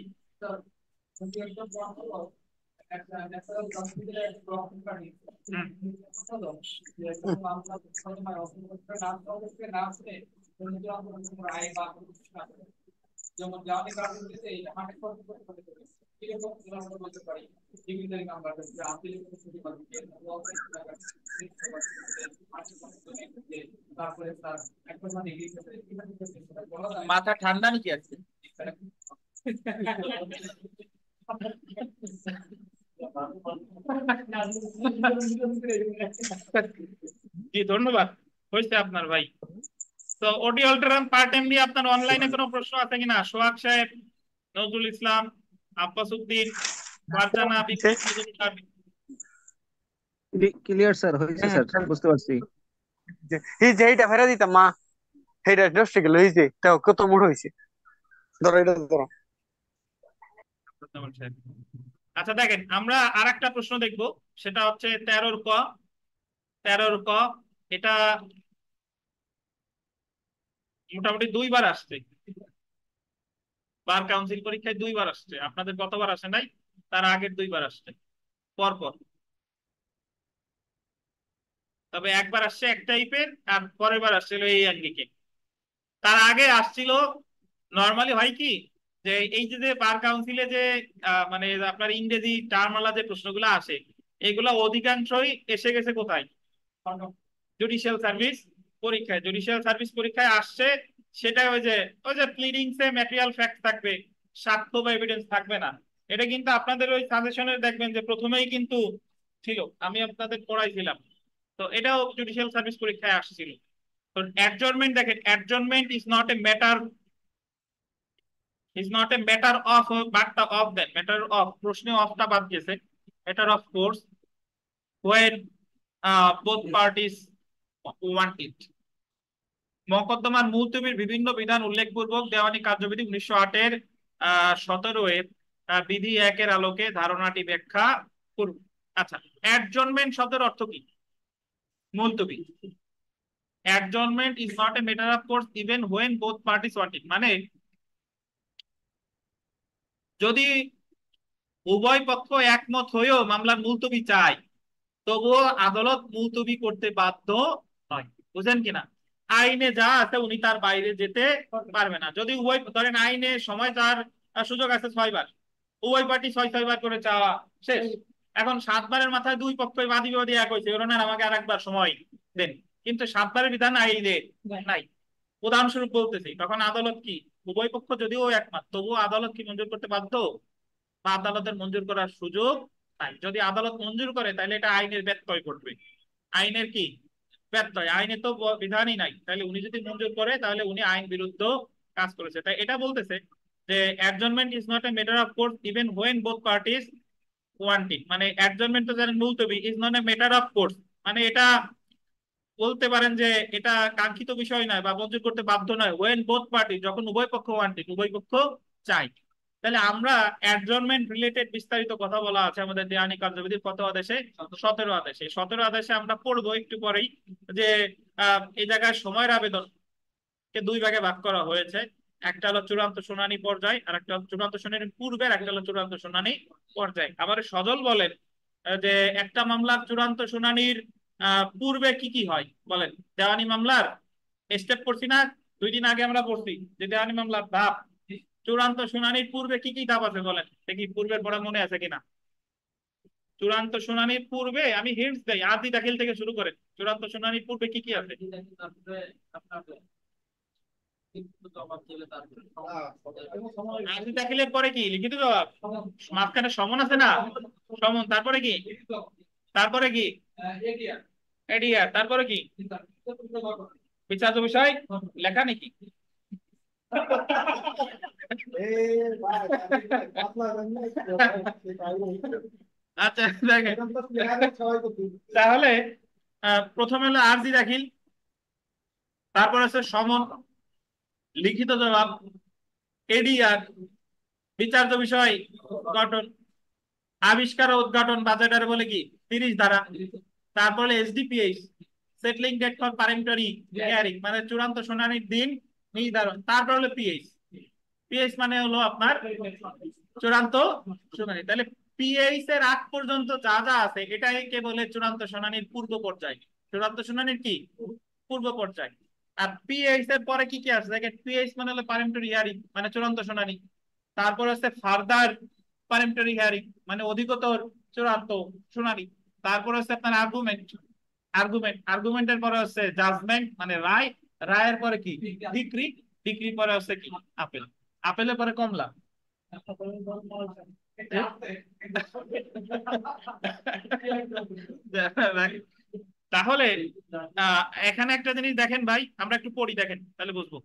Speaker 1: মাথা ঠান্ডা নাকি আছে? জি ধন্যবাদ, হয়েছে আপনার ভাই। তো ওডি অল্টারাম পার্ট টাইম নিয়ে আপনার অনলাইনে কোনো প্রশ্ন আছে কিনা? সোহাগ সাহেব, নজরুল ইসলাম, আব্বাস উদ্দিন, ফারজানা, বিপ্লব মজুমদার।
Speaker 3: ক্লিয়ার স্যার, হয়েছে স্যার, বুঝতে পারছি।
Speaker 4: এই যে এইটা ফেরা দিতাম মা, এইটা নষ্ট গেল, এই যে তাও কত মোড় হয়েছে। ধরো এটা ধরো।
Speaker 1: ধন্যবাদ সাহেব। আচ্ছা দেখেন, আমরা আর একটা প্রশ্ন দেখবো, সেটা হচ্ছে 13-র ক। 13-র ক, এটা মোটামুটি 2বার আসছে, বার কাউন্সিল পরীক্ষায় 2বার আসছে। আপনাদের গতবার আসে নাই, তার আগের 2বার আসছে পর পর। তবে একবার আসছে এক টাইপের, আর পরের বার আসছিল এই আঙ্গিকে। তার আগে আসছিল নর্মালি হয় কি, যে এই যে যে বার কাউন্সিলে যে মানে আপনার ইংরেজি টার্মওয়ালা যে প্রশ্নগুলো আসে, এগুলো অধিকাংশই এসে গেছে কোথায়? জুডিশিয়াল সার্ভিস পরীক্ষায়। জুডিশিয়াল সার্ভিস পরীক্ষায় আসছে, সেটা ওই যে প্লিডিংসে ম্যাটেরিয়াল ফ্যাক্ট থাকবে, সাক্ষ্য বা এভিডেন্স থাকবে না। এটা কিন্তু আপনাদের ওই সাজেশনে দেখবেন যে প্রথমেই কিন্তু ছিল, আমি আপনাদের পড়াইছিলাম। তো এটাও জুডিশিয়াল সার্ভিস পরীক্ষায় আসছিল। তো অ্যাডজর্নমেন্ট দেখেন, adjournment is not a matter of, but of that matter of, প্রশ্নে অফটা বাদ গেছে, matter of course when both parties want it। মকদ্দমার মুলতবির বিভিন্ন বিধান উল্লেখপূর্বক দেওয়ানি কার্যবিধি 1908-এর 17 এর বিধি 1-এর আলোকে ধারণাটি ব্যাখ্যা করুন। আচ্ছা, অ্যাডজর্নমেন্ট শব্দের অর্থ কি? মুলতবি। Adjournment is not a matter of course even when both parties want it, মানে যদি উভয় পক্ষ একমত হয়েও মামলার মুলতবি চায়, তবুও আদালত মুলতবি করতে বাধ্য নয়। বুঝেন কিনা? আইনে যা আছে উনি তার বাইরে যেতে পারবে না। যদি উভয়, ধরেন আইনে সময় তার সুযোগ আছে 6বার, উভয় পার্টি 6-6বার করে চাওয়া শেষ। এখন 7বারের মাথায় দুই পক্ষই বাদী বিবাদী এক হয়েছে, ওরা না আমাকে আরেকবার সময় দেন, কিন্তু 7বারের বিধান আইনে নাই। উদাহরণস্বরূপ বলতেছি, তখন আদালত কি, উভয় পক্ষ যদিও একমত, তবুও আদালত কি মঞ্জুর করতে বাধ্য, বা আদালতের মঞ্জুর করার সুযোগ নাই। যদি আদালত মঞ্জুর করে তাহলে এটা আইনের ব্যত্যয় ঘটবে। আইনের কি ব্যত্যয়? আইনে তো বিধানই নাই, তাহলে উনি যদি মঞ্জুর করে তাহলে উনি আইন বিরুদ্ধ কাজ করেছে। তাই এটা বলতেছে যে adjournment is not a matter of course even when both parties want it. মানে অ্যাডজর্নমেন্ট তো জানেন মুলতবি, is not a matter of course, মানে এটা বলতে পারেন যে এটা কাঙ্ক্ষিত বিষয় নয় বা মঞ্জুর করতে বাধ্য নয়, ওয়েন বোথ পার্টি, যখন উভয় পক্ষ ওয়ান্ট ইট, উভয় পক্ষ চায়। তাহলে আমরা অ্যাডজর্নমেন্ট রিলেটেড বিস্তারিত কথা বলা আছে আমাদের দেওয়ানি কার্যবিধির কত আদেশে? 17 আদেশে। 17 আদেশে আমরা পড়বো একটু পরেই যে এই জায়গায় সময়ের আবেদনকে 2 ভাগে ভাগ করা হয়েছে। একটা হলো চূড়ান্ত শুনানি পর্যায়, আর একটা হলো চূড়ান্ত শুনানির পূর্বের, একটা হলো চূড়ান্ত শুনানি পর্যায়। আবার সজল বলেন যে একটা মামলার চূড়ান্ত শুনানির পূর্বে কি কি হয় বলেন। দেওয়ানি মামলার স্টেপ পড়ছি না 2 দিন আগে, আমরা পড়ছি যে দেওয়ানি মামলার ধাপ, চূড়ান্ত শুনানির পূর্বে কি কি ধাপ আছে বলেন দেখি, পূর্বের পড়া মনে আছে কিনা? চূড়ান্ত শুনানির পূর্বে আমি হিন্টস দেই, আদি দাখিল থেকে শুরু করে চূড়ান্ত শুনানির পূর্বে কি কি আছে? আদি দাখিলের পরে কি? লিখিত জবাব। মাঝখানে সমন আছে না? সমন, তারপরে কি? তারপরে কি? এডিআর, তারপরে কি? বিচার্য বিষয় লেখা নাকি? আচ্ছা দেখেন, তাহলে প্রথমে হলো আরজি দাখিল, তারপর আছে সমন, লিখিত জবাব, এডিআর, বিচার্য বিষয় গঠন, আবিষ্কার ও উদ্ঘাটন, বাজেটার বলে কি 30 ধারা, তারপরে এসডিপিএইচ, সেটলিং ডেট ফর পারেন্টরি হিয়ারিং, মানে চূড়ান্ত শুনানির দিন নির্ধারণ, তারপর হলো পিএইচ। পিএইচ মানে হলো আপনার চূড়ান্ত শুনানি। তাহলে পিএইচ এর আগ পর্যন্ত যা যা আছে এটাকে বলে চূড়ান্ত শুনানির পূর্ব পর্যায়। চূড়ান্ত শুনানির কি পূর্ব পর্যায়। আর পিএইচ এর পরে কি কি আছে দেখেন, পিএইচ মানে হলো পারেন্টরি হিয়ারিং, মানে চূড়ান্ত শুনানি। তারপর হচ্ছে ফার্দার পারেন্টরি হিয়ারিং, মানে অধিকতর চূড়ান্ত শুনানি। তারপর হচ্ছে আপনার আর্গুমেন্টের পরে হচ্ছে জাজমেন্ট, মানে রায়। রায়ের পরে কি? ডিক্রি। ডিক্রি পরে হচ্ছে কি? আপিল। আপেলের পরে কমলা। তাহলে এখানে একটা জিনিস দেখেন ভাই, আমরা একটু পড়ি, দেখেন তাহলে বুঝবো।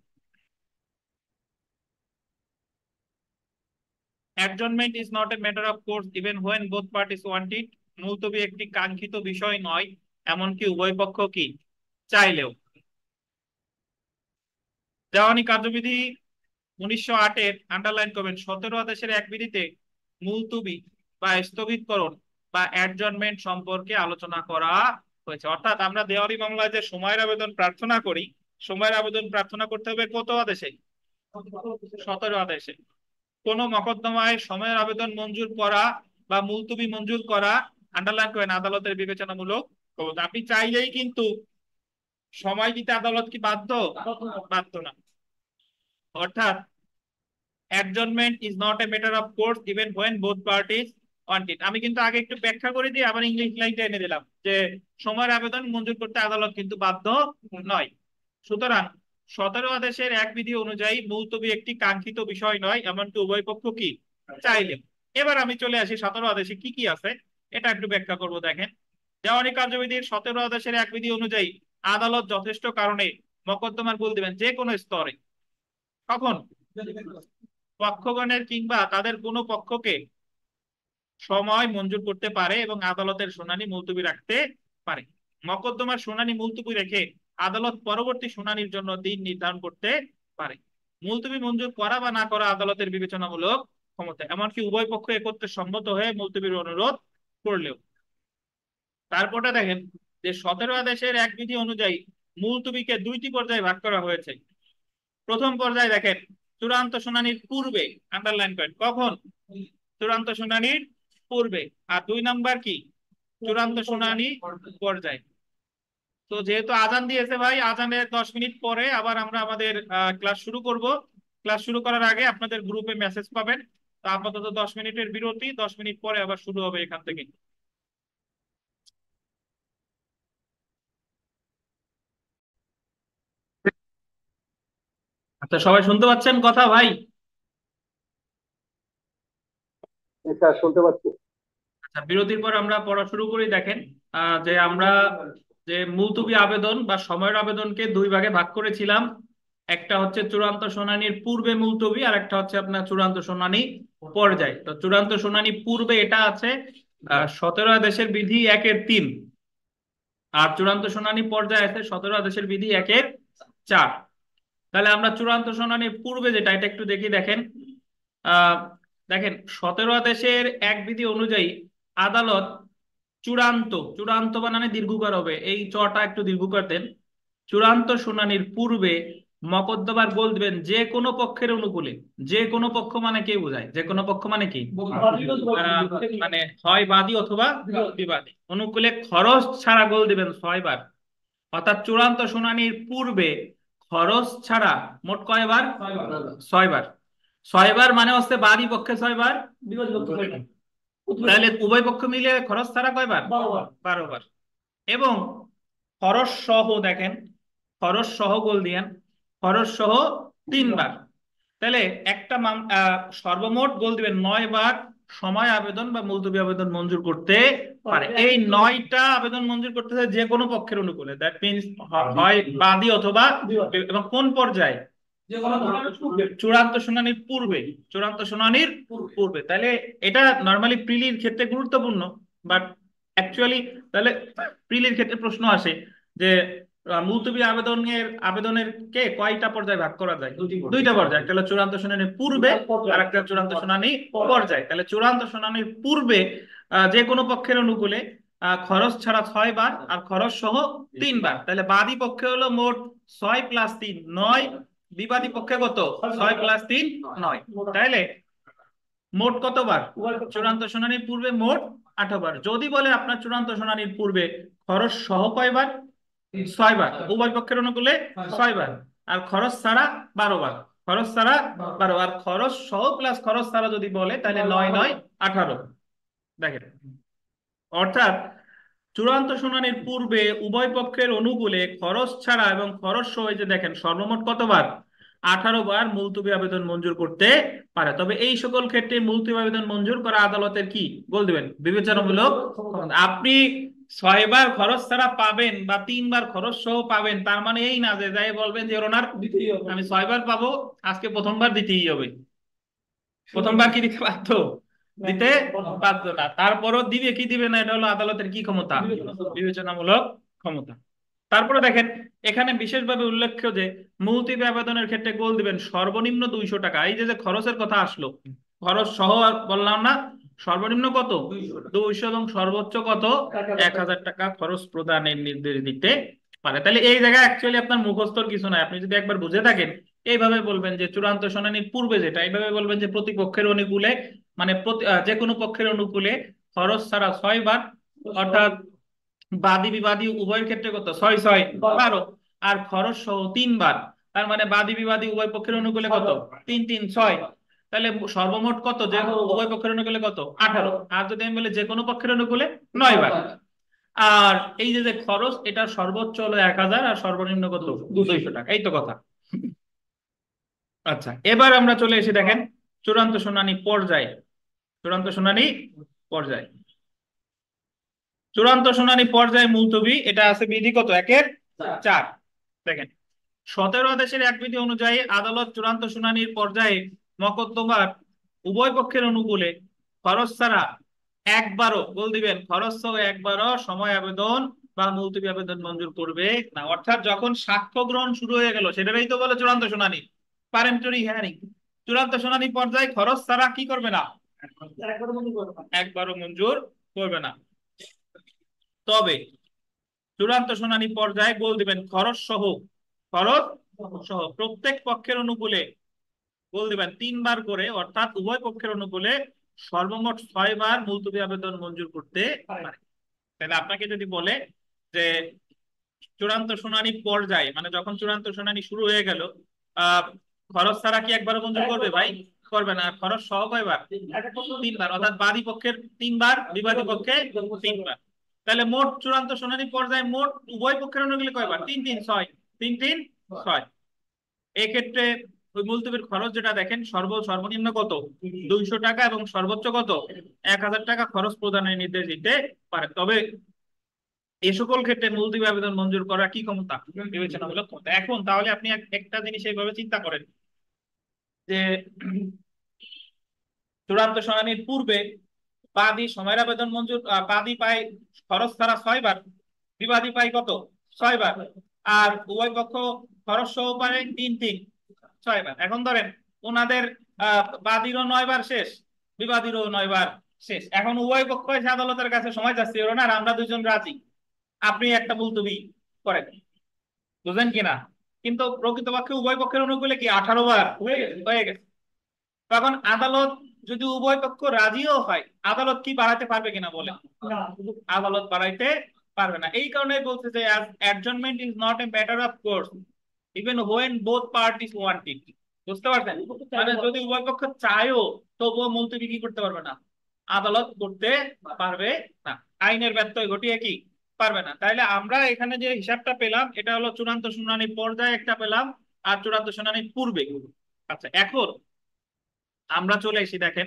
Speaker 1: Adjournment is not a matter of course even when both parties want it. মুলতবি একটি কাঙ্ক্ষিত বিষয় নয়, এমনকি উভয় পক্ষ কি চাইলেও। দেওয়ানি কার্যবিধি 1908-এর আন্ডারলাইন করবেন, 17 আদেশের এক বিধিতে মুলতবি বা স্থগিতকরণ বা অ্যাডজর্নমেন্ট সম্পর্কে আলোচনা করা হয়েছে। অর্থাৎ আমরা দেওয়ানি মামলায় যে সময়ের আবেদন প্রার্থনা করি, সময়ের আবেদন প্রার্থনা করতে হবে কত আদেশে? 17 আদেশে। কোন মকদ্দমায় সময়ের আবেদন মঞ্জুর করা বা মুলতবি মঞ্জুর করা আন্ডারলাইন করেন আদালতের বিবেচনামূলক ক্ষমতা। আপনি চাইলেই কিন্তু সময় দিতে আদালত কি বাধ্য? বাধ্য না। অর্থাৎ adjournment is not a matter of course even when both parties want it. আমি কিন্তু আগে একটু ব্যাখ্যা করে দিয়ে আবার ইংলিশ লাইনটা এনে দিলাম যে সময়ের আবেদন মঞ্জুর করতে আদালত কিন্তু বাধ্য নয়। সুতরাং 17 আদেশের এক বিধি অনুযায়ী মুলতবি একটি কাঙ্ক্ষিত বিষয় নয়, এমনকি উভয় পক্ষ কি চাইলে। এবার আমি চলে আসি 17 আদেশে কি কি আছে এটা একটু ব্যাখ্যা করব। দেখেন, দেওয়ানি কার্যবিধির 17 আদেশের এক বিধি অনুযায়ী আদালত যথেষ্ট কারণে মকদ্দমার গোল দিবেন যে কোনো স্তরে। কখন? পক্ষগণের কিংবা তাদের কোনো পক্ষকে সময় মঞ্জুর করতে পারে এবং আদালতের শুনানি মুলতবি রাখতে পারে। মকদ্দমার শুনানি মুলতবি রেখে আদালত পরবর্তী শুনানির জন্য দিন নির্ধারণ করতে পারে। মুলতবি মঞ্জুর করা বা না করা আদালতের বিবেচনামূলক ক্ষমতা, এমনকি উভয় পক্ষ একত্রে সম্মত হয়ে মুলতবির অনুরোধ করলেও। তারপরে দেখেন যে 17 আদেশের এক বিধি অনুযায়ী মুলতবিকে দুইটি পর্যায়ে ভাগ করা হয়েছে। প্রথম পর্যায়ে দেখেন চূড়ান্ত শুনানির পূর্বে, আন্ডারলাইন করেন, কখন? চূড়ান্ত শুনানির পূর্বে। আর 2 নাম্বার কি? চূড়ান্ত শুনানি পর্যায়ে। তো যেহেতু আজান দিয়েছে ভাই, আজানের 10 মিনিট পরে আবার আমরা আমাদের ক্লাস শুরু করব। ক্লাস শুরু করার আগে আপনাদের গ্রুপে মেসেজ পাবেন। তো আপাতত 10 মিনিটের বিরতি, 10 মিনিট পরে আবার শুরু হবে এখান থেকে। আচ্ছা, সবাই শুনতে পাচ্ছেন কথা ভাই?
Speaker 3: স্যার শুনতে পাচ্ছি।
Speaker 1: আচ্ছা, বিরতির পর আমরা পড়া শুরু করি। দেখেন যে আমরা যে মুলতবি আবেদন বা সময়ের আবেদনকে দুই ভাগে ভাগ করেছিলাম। একটা হচ্ছে চূড়ান্ত শুনানির পূর্বে মুলতবি, আর একটা হচ্ছে আপনার চূড়ান্ত শুনানি পর্যায়। তো চূড়ান্ত শুনানি পূর্বে এটা আছে 17 আদেশের বিধি 1-3, আর চূড়ান্ত শুনানি পর্যায়ে আছে 17 আদেশের বিধি 1-4। তাহলে আমরা চূড়ান্ত শুনানির পূর্বে যেটা, এটা একটু দেখি। দেখেন দেখেন 17 আদেশের এক বিধি অনুযায়ী আদালত চূড়ান্ত, চূড়ান্ত বানানে দীর্ঘকার হবে, এই চটা একটু দীর্ঘকার দেন। চূড়ান্ত শুনানির পূর্বে মকদ্দমার গোল দিবেন যে কোনো পক্ষের অনুকূলে। যে কোনো পক্ষ মানে কে বোঝায়? যে কোনো পক্ষ মানে কি? মানে হয় বাদী অথবা বিবাদী। অনুকূলে খরচ ছাড়া গোল দিবেন 6 বার। অর্থাৎ চূড়ান্ত শুনানির পূর্বে খরচ ছাড়া মোট কয়বার? 6 বার। 6 বার মানে হচ্ছে বাদী পক্ষে 6 বার, বিবাদী পক্ষে 6 বার। তাহলে উভয় পক্ষ মিলে খরচ ছাড়া কয়বার? 12 বার। এবং খরচ সহ, দেখেন খরচ সহ গোল দিয়েন, খরচ সহ 3 বার। তাহলে একটা সর্বমোট গোল দিবেন 9 বার সময় আবেদন বা মুলতবি আবেদন মঞ্জুর করতে পারে। এই 9টা আবেদন মঞ্জুর করতে হয় যে কোনো পক্ষের অনুকূলে। দ্যাট মিনস হয় বাদী অথবা, এবং কোন পর্যায়ে? চূড়ান্ত শুনানির পূর্বে। চূড়ান্ত শুনানির পূর্বে। তাহলে এটা নরমালি প্রিলির ক্ষেত্রে গুরুত্বপূর্ণ, বাট অ্যাকচুয়ালি তাহলে প্রিলির ক্ষেত্রে প্রশ্ন আসে যে মুলতবি আবেদনের কে কয়টা পর্যায়ে ভাগ করা যায়? দুইটা পর্যায়ে। একটা হলো চূড়ান্ত শুনানির পূর্বে, আর একটা চূড়ান্ত শুনানি পর্যায়ে। তাহলে চূড়ান্ত শুনানির পূর্বে যে কোনো পক্ষের অনুকূলে খরচ ছাড়া 6 বার আর খরচ সহ 3 বার। তাহলে বাদী পক্ষে হলো মোট 6 + 3 9, বিবাদী পক্ষে কত? 6 + 3 9। তাহলে মোট কতবার? চূড়ান্ত শুনানির পূর্বে মোট 18 বার। যদি বলে আপনার চূড়ান্ত শুনানির পূর্বে খরচ সহ কয়বার? 6 বার। উভয় পক্ষের অনুকূলে 6 বার। আর খরচ ছাড়া 12 বার। খরচ ছাড়া 12। আর খরচ সহ প্লাস খরচ ছাড়া যদি বলে তাহলে 9 9 18। দেখেন, অর্থাৎ চূড়ান্ত শুনানির পূর্বে উভয় পক্ষের অনুকূলে খরচ ছাড়া এবং খরচ সহ, যে দেখেন সর্বমোট কতবার? 18 বার মুলতবি আবেদন মঞ্জুর করতে পারে। তবে এই সকল ক্ষেত্রে মুলতবি আবেদন মঞ্জুর করা আদালতের কি বল দিবেন বিবেচনামূলক ক্ষমতা। আপনি 6 বার খরচ ছাড়া পাবেন বা 3 বার খরচ সহ পাবেন, তার মানে এই না যে যাই বলবেন যে ওনার আমি 6 বার পাবো, আজকে প্রথমবার দিতেই হবে। প্রথমবার কি দিতে বাধ্য? দিতে বাধ্য না। তারপরও দিবে কি দিবে না, এটা হলো আদালতের কি ক্ষমতা? বিবেচনামূলক ক্ষমতা। তারপরে দেখেন এখানে বিশেষভাবে উল্লেখ্য যে মুলতবি আবেদনের ক্ষেত্রে গোল দিবেন সর্বনিম্ন 200 টাকা। এই যে যে খরচের কথা আসলো, খরচ সহ আর বললাম না, সর্বনিম্ন কত? 200 এবং সর্বোচ্চ কত? 1000 টাকা খরচ প্রদানের নির্দেশ দিতে পারে। তাহলে এই জায়গায় অ্যাকচুয়ালি আপনার মুখস্থর কিছু নাই, আপনি যদি একবার বুঝে থাকেন এইভাবে বলবেন যে চূড়ান্ত শুনানির পূর্বে যেটা, এইভাবে বলবেন যে প্রতিপক্ষের অনুকূলে মানে যে কোনো পক্ষের অনুকূলে খরচ ছাড়া 6 বার, অর্থাৎ বাদী বিবাদী উভয়ের ক্ষেত্রে কত? 6 6 12। আর খরচ সহ 3 বার, তার মানে বাদী বিবাদী উভয় পক্ষের অনুকূলে কত? 3 3 6। তাহলে সর্বমোট কত যে উভয় পক্ষের অনুকূলে কত? 18। আর যদি আমি বলি যে কোনো পক্ষের অনুকূলে 9 বার। আর এই যে যে খরচ, এটা সর্বোচ্চ হলো 1000 আর সর্বনিম্ন কত? 200 টাকা। এই তো কথা। আচ্ছা, এবার আমরা চলে এসে দেখেন চূড়ান্ত শুনানি পর্যায়ে। চূড়ান্ত শুনানি পর্যায়ে, চূড়ান্ত শুনানি পর্যায়ে মুলতবি এটা আছে বিধি কত? 1-4। দেখেন 17 আদেশের এক বিধি অনুযায়ী আদালত চূড়ান্ত শুনানির পর্যায়ে মকদ্দমার উভয় পক্ষের অনুকূলে খরচ ছাড়া একবারও বল দিবেন খরচ সহ একবারও সময় আবেদন বা মুলতবি আবেদন মঞ্জুর করবে না। অর্থাৎ যখন সাক্ষ্য গ্রহণ শুরু হয়ে গেল, সেটাই তো বলে চূড়ান্ত শুনানি, পারেন্টরি হিয়ারিং। চূড়ান্ত শুনানি পর্যায়ে খরচ ছাড়া কি করবে না? একবারও মঞ্জুর করবে না। তবে চূড়ান্ত শুনানি পর্যায়ে গোল দিবেন খরচ সহ, খরচ সহ প্রত্যেক পক্ষের অনুকূলে গোল দিবেন 3 বার করে, অর্থাৎ উভয় পক্ষের অনুকূলে সর্বমোট 6 বার মুলতবি আবেদন মঞ্জুর করতে পারে। তাহলে আপনাকে যদি বলে যে চূড়ান্ত শুনানি পর্যায়ে মানে যখন চূড়ান্ত শুনানি শুরু হয়ে গেল, আহ খরচ ছাড়া কি একবার মঞ্জুর করবে ভাই? করবে না। খরচ সহ কয়বার? 3 বার, অর্থাৎ বাদী পক্ষের 3 বার, বিবাদী পক্ষে 3 বার। তাহলে মোট চূড়ান্ত শুনানি পর্যায়ে মোট উভয় পক্ষের অনুকূলে কয়বার? 3 3 6। 3 3 6। এক্ষেত্রে ওই মুলতবির খরচ যেটা দেখেন সর্বনিম্ন কত? 200 টাকা এবং সর্বোচ্চ কত? 1000 টাকা খরচ প্রদানের নির্দেশ দিতে পারে। তবে এ সকল ক্ষেত্রে মুলতবি আবেদন মঞ্জুর করা কি ক্ষমতা? বিবেচনামূলক ক্ষমতা। এখন তাহলে আপনি একটা জিনিস এইভাবে চিন্তা করেন যে চূড়ান্ত শুনানির পূর্বে বাদী সময়ের আবেদন মঞ্জুর, বাদী পায় খরচ ছাড়া 6 বার, বিবাদী পায় কত? 6 বার। আর উভয় পক্ষ খরচ সহ পায় 3 3 6 বার। এখন ধরেন ওনাদের বাদীরও 9 বার শেষ, বিবাদীরও 9 বার শেষ। এখন উভয় পক্ষ এসে আদালতের কাছে সময় যাচ্ছে আর আমরা দুজন রাজি, আপনি একটা মুলতবি করেন, বুঝলেন কিনা? কিন্তু প্রকৃতপক্ষে উভয় পক্ষের অনুকূলে কি 18 বার হয়ে গেছে। তখন আদালত যদি উভয় পক্ষ রাজিও হয়, আদালত কি বাড়াইতে পারবে কিনা বলে? আদালত বাড়াইতে পারবে না। এই কারণে বলছে যে adjournment is not a matter of course even when both parties want ইট। বুঝতে পারছেন? মানে যদি উভয় পক্ষ চায়ও তবুও মুলতবি কি করতে পারবে না? আদালত করতে পারবে না। আইনের ব্যত্যয় ঘটিয়ে কি পারবে না। তাইলে আমরা এখানে যে হিসাবটা পেলাম এটা হলো চূড়ান্ত শুনানি পর্যায়ে একটা পেলাম আর চূড়ান্ত শুনানির পূর্বে। আচ্ছা, এখন আমরা চলে এসি দেখেন